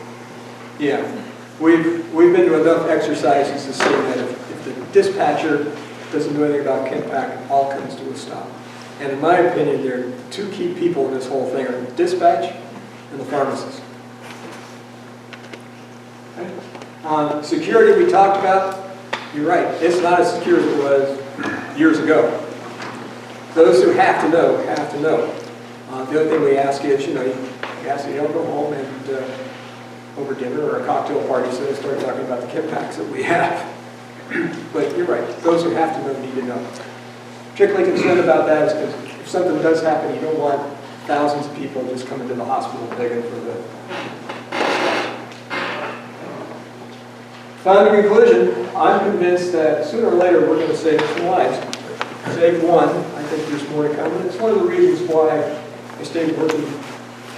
Yeah. We've been to enough exercises to see that if the dispatcher doesn't do anything about CHEMPACK, it all comes to a stop. And in my opinion, there are 2 key people in this whole thing, are the dispatch and the pharmacist. Okay. Security we talked about, you're right, it's not as secure as it was years ago. Those who have to know, have to know. The other thing we ask is, you ask that you don't go home and over dinner or a cocktail party, so they start talking about the CHEMPACKs that we have. But you're right, those who have to know need to know. Particularly concerned about that is because if something does happen, you don't want thousands of people just coming to the hospital begging for the... Final conclusion, I'm convinced that sooner or later we're going to save some lives. Save one, I think there's more to come. And it's one of the reasons why I stayed working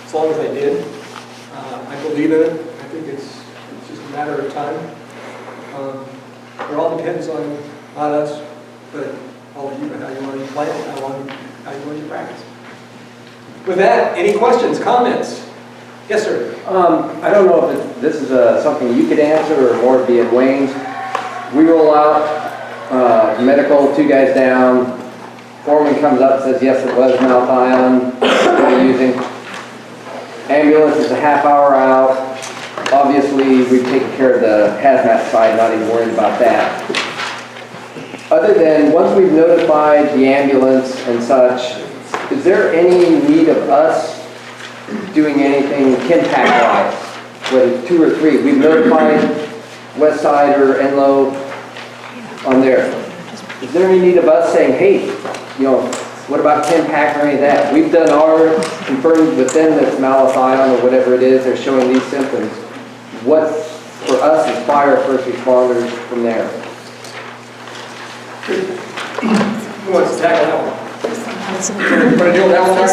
as long as I did. I believe in it. I think it's just a matter of time. It all depends on not us, but all of you, how you want to plan, how you want to practice. With that, any questions, comments? Yes, sir. I don't know if this is something you could answer or more be at Wayne's. We roll out, medical, 2 guys down. Foreman comes up, says yes, it was Mount Island. What are you using? Ambulance is a half hour out. Obviously, we've taken care of the hazmat side, not even worried about that. Other than once we've notified the ambulance and such, is there any need of us doing anything CHEMPACK-wise, whether it's 2 or 3. We've notified West Side or Enloe on there. Is there any need of us saying, hey, you know, what about CHEMPACK or any of that? We've done our, confirmed with them that it's malathion or whatever it is, they're showing these symptoms. What, for us as fire first responders from there? Who wants to tackle that one? Is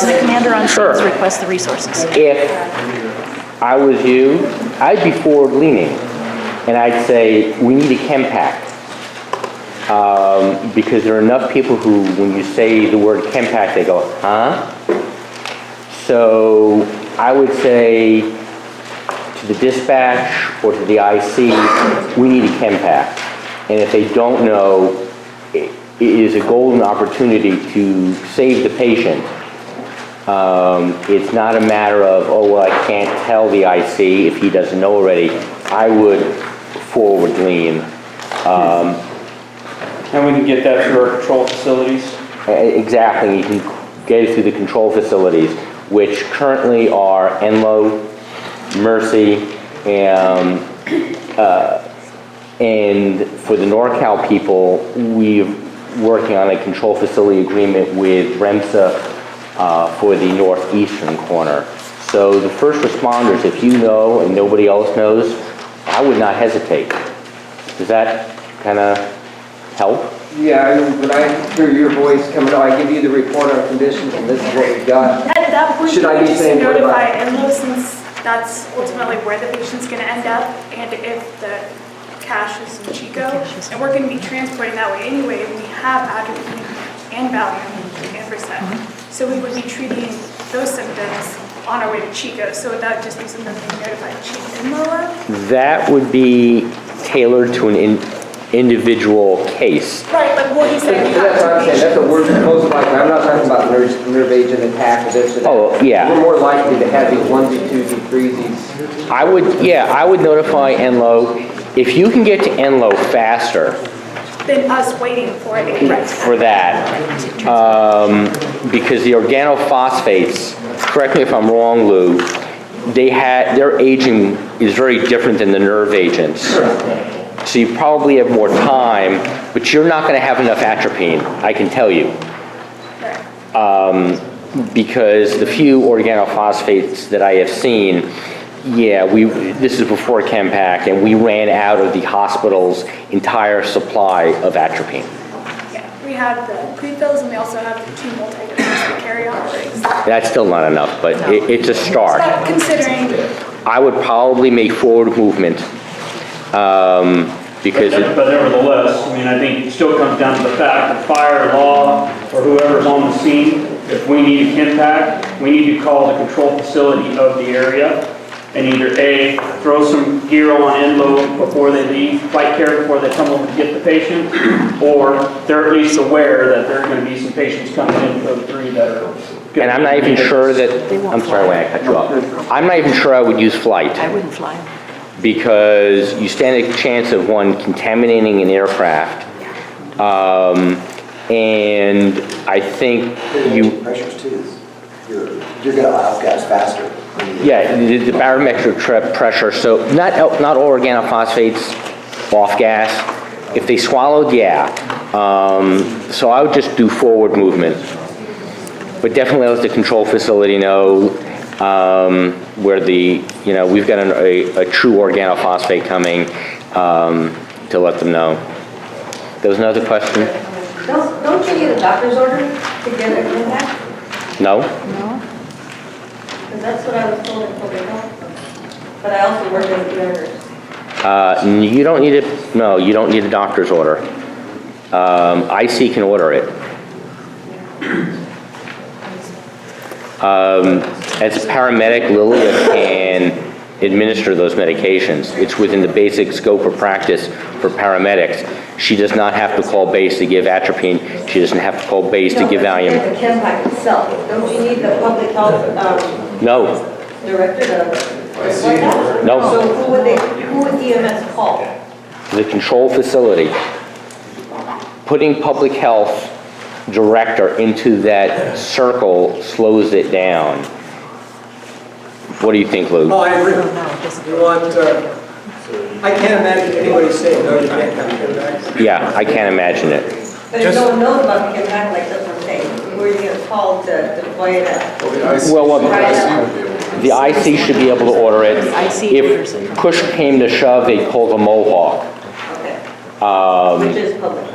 the commander on Sure. to request the resources? If I was you, I'd be forward leaning, and I'd say, we need a CHEMPACK. Because there are enough people who, when you say the word CHEMPACK, they go, huh? So I would say to the dispatch or to the IC, we need a CHEMPACK. And if they don't know, it is a golden opportunity to save the patient. It's not a matter of, oh, well, I can't tell the IC if he doesn't know already. I would forward lean. And we can get that through our control facilities? Exactly, you can get it through the control facilities, which currently are Enloe, Mercy, and for the NorCal people, we're working on a control facility agreement with REMSA for the northeastern corner. So the first responders, if you know and nobody else knows, I would not hesitate. Does that kind of help? Yeah, I mean, when I hear your voice coming out, I give you the report on conditions and this is what we got. At that point, Should I we be just saying what notify about- Enloe since that's ultimately where the patient's going to end up, and if the cache is in Chico, and we're going to be transporting that way anyway, and we have atropine and Valium and Versed. So we would be treating those symptoms on our way to Chico, so that would just be something we notify Chief Enloe of. That would be tailored to an individual case. Right, like what he said. That's what I'm saying, that's what we're most likely, I'm not talking about nerve agent attack or this or that. Oh, yeah. We're more likely to have these onesie, twosie, threesies. I would notify Enloe. If you can get to Enloe faster Than us waiting for it. for that, because the organophosphates, correct me if I'm wrong, Lou, their aging is very different than the nerve agents. So you probably have more time, but you're not going to have enough atropine, I can tell you. Because the few organophosphates that I have seen, this is before CHEMPACK, and we ran out of the hospital's entire supply of atropine. Yeah, we have the pre-fills and we also have the 2 multi-doses to carry on. That's still not enough, but it's a start. But considering. I would probably make forward movement. Because But nevertheless, I mean, I think it still comes down to the fact that fire, law, or whoever's on the scene, if we need a CHEMPACK, we need to call the control facility of the area and either A, throw some gear on Enloe before they leave, flight care before they come over to get the patient, or they're at least aware that there are going to be some patients coming in code 3 that are. And I'm not even sure that, I'm sorry when I cut you off. I'm not even sure I would use flight. I wouldn't fly. Because you stand a chance of one, contaminating an aircraft. And I think Pressures too. You're going to allow gas faster. yeah, the barometric pressure, so not all organophosphates off gas. If they swallowed, so I would just do forward movement. But definitely let the control facility know where we've got a true organophosphate coming to let them know. There was another question? Don't you need a doctor's order to get a CHEMPACK? No? No. Because that's what I was told in public health. But I also work as a nurse. You don't need you don't need a doctor's order. IC can order it. As a paramedic, Lilith can administer those medications. It's within the basic scope of practice for paramedics. She does not have to call base to give atropine. She doesn't have to call base to give Valium. The CHEMPACK itself, don't you need the public health No. director to report that? No. So who would EMS call? The control facility. Putting public health director into that circle slows it down. What do you think, Lou? Oh, I agree. You want, I can't imagine anybody saying, no, you can't have it back. Yeah, I can't imagine it. But if no one knows about the impact, like that's what I'm saying, where you get called to deploy it at. Well, the IC should be able to order it. If push came to shove, they'd call the Mohawk. Which is public.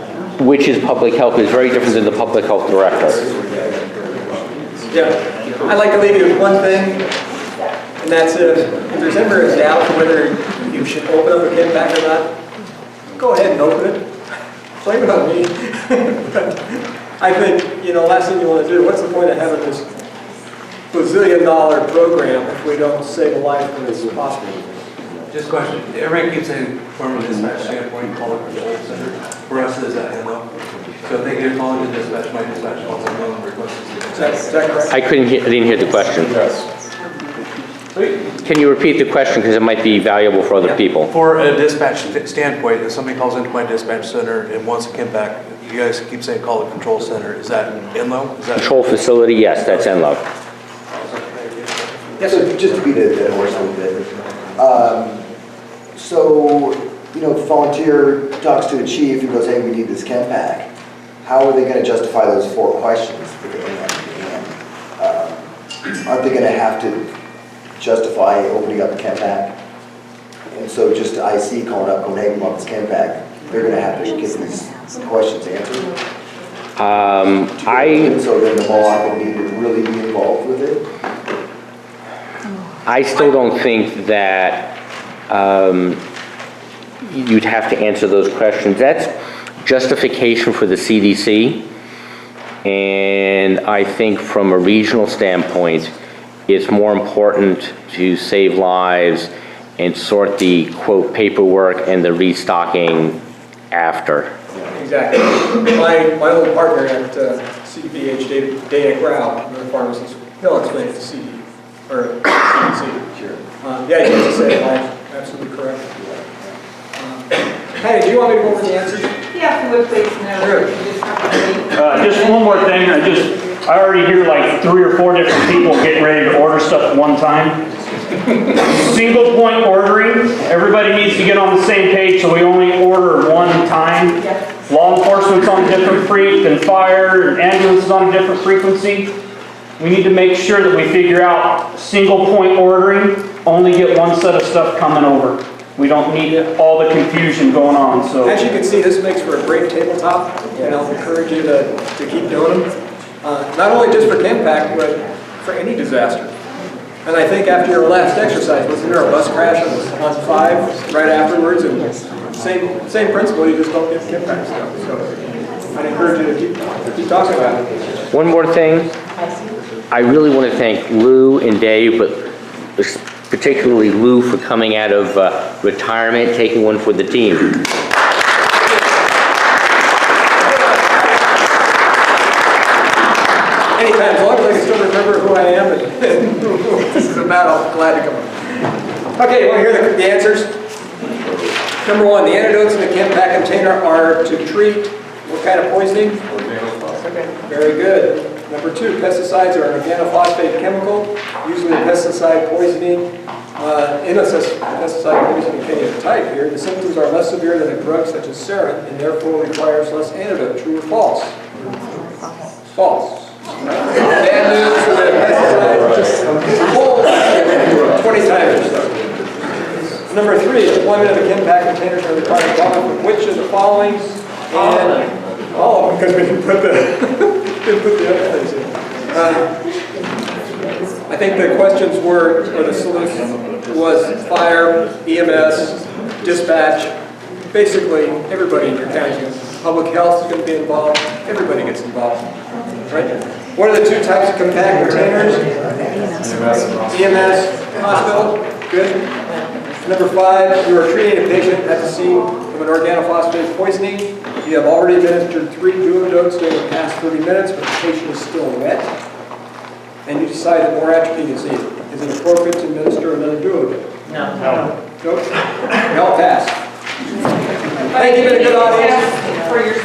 Which is public health, is very different than the public health director. Yeah, I'd like to leave you with one thing, and that's if there's ever a doubt whether you should open up a CHEMPACK or not, go ahead and open it. Blame it on me. I think, last thing you want to do, what's the point of having this bazillion-dollar program if we don't save a life when it's possible? Just a question. Everybody keeps saying from a dispatch standpoint, call it control center. For us, is that hello? So if they get a call to dispatch, my dispatch calls them and requests. Is that correct? I didn't hear the question. Can you repeat the question, because it might be valuable for other people? For a dispatch standpoint, if somebody calls into my dispatch center and wants a CHEMPACK, you guys keep saying call it control center. Is that Enlo? Is that Control facility, yes, that's Enlo. Yes, so just to beat a dead horse a little bit. Volunteer talks to a chief and goes, hey, we need this CHEMPACK. How are they going to justify those 4 questions at the end? Aren't they going to have to justify opening up a CHEMPACK? And so just IC calling up, going, hey, we want this CHEMPACK, they're going to have to get these questions answered. So then the Mohawk will need to really be involved with it. I still don't think that you'd have to answer those questions. That's justification for the CDC. And I think from a regional standpoint, it's more important to save lives and sort the, quote, paperwork and the restocking after. Exactly. My old partner at CPH, Dana Grau, another pharmacist, he'll explain it to CDC. Sure. Yeah, you have to say it, absolutely correct. Hey, do you want me to go over the answers? Yeah, if you would please, Sure. Just one more thing, I already hear like 3 or 4 different people getting ready to order stuff at one time. Single point ordering, everybody needs to get on the same page so we only order one time. Law enforcement's on a different freak than fire, and ambulance is on a different frequency. We need to make sure that we figure out single point ordering, only get one set of stuff coming over. We don't need all the confusion going on, so. As you can see, this makes for a great tabletop, and I'll encourage you to keep doing them. Not only just for CHEMPACK, but for any disaster. And I think after your last exercise, wasn't there a bus crash on 5 right afterwards? And same principle, you just don't get CHEMPACK stuff. So I'd encourage you to keep talking about it. One more thing. I really want to thank Lou and Dave, but particularly Lou for coming out of retirement, taking one for the team. Anytime, as long as I can still remember who I am and this is about, I'm glad to come on. Okay, you want to hear the answers? Number 1, the antidotes in the CHEMPACK container are to treat what kind of poisoning? Very good. Number 2, pesticides are an organophosphate chemical, usually pesticide poisoning. In a pesticide poisoning type here, the symptoms are less severe than a drug such as sarin and therefore requires less antidote. True or false? False. Bad news for the pesticide. 20 times or so. Number 3, deployment of the CHEMPACK containers are required from which of the following? And all of them, because we didn't put the other things in. I think the questions were, or the solution was fire, EMS, dispatch. Basically, everybody in your county is going to, public health is going to be involved. Everybody gets involved, right? What are the 2 types of CHEMPACK containers? EMS, hospital, good. Number 5, you are treating a patient at the scene of an organophosphate poisoning. You have already administered 3 antidotes during the past 30 minutes, but the patient is still wet. And you decide that more atropine is needed. Is it appropriate to administer another duodose? No. Nope. You all pass. Thank you, been a good audience. For your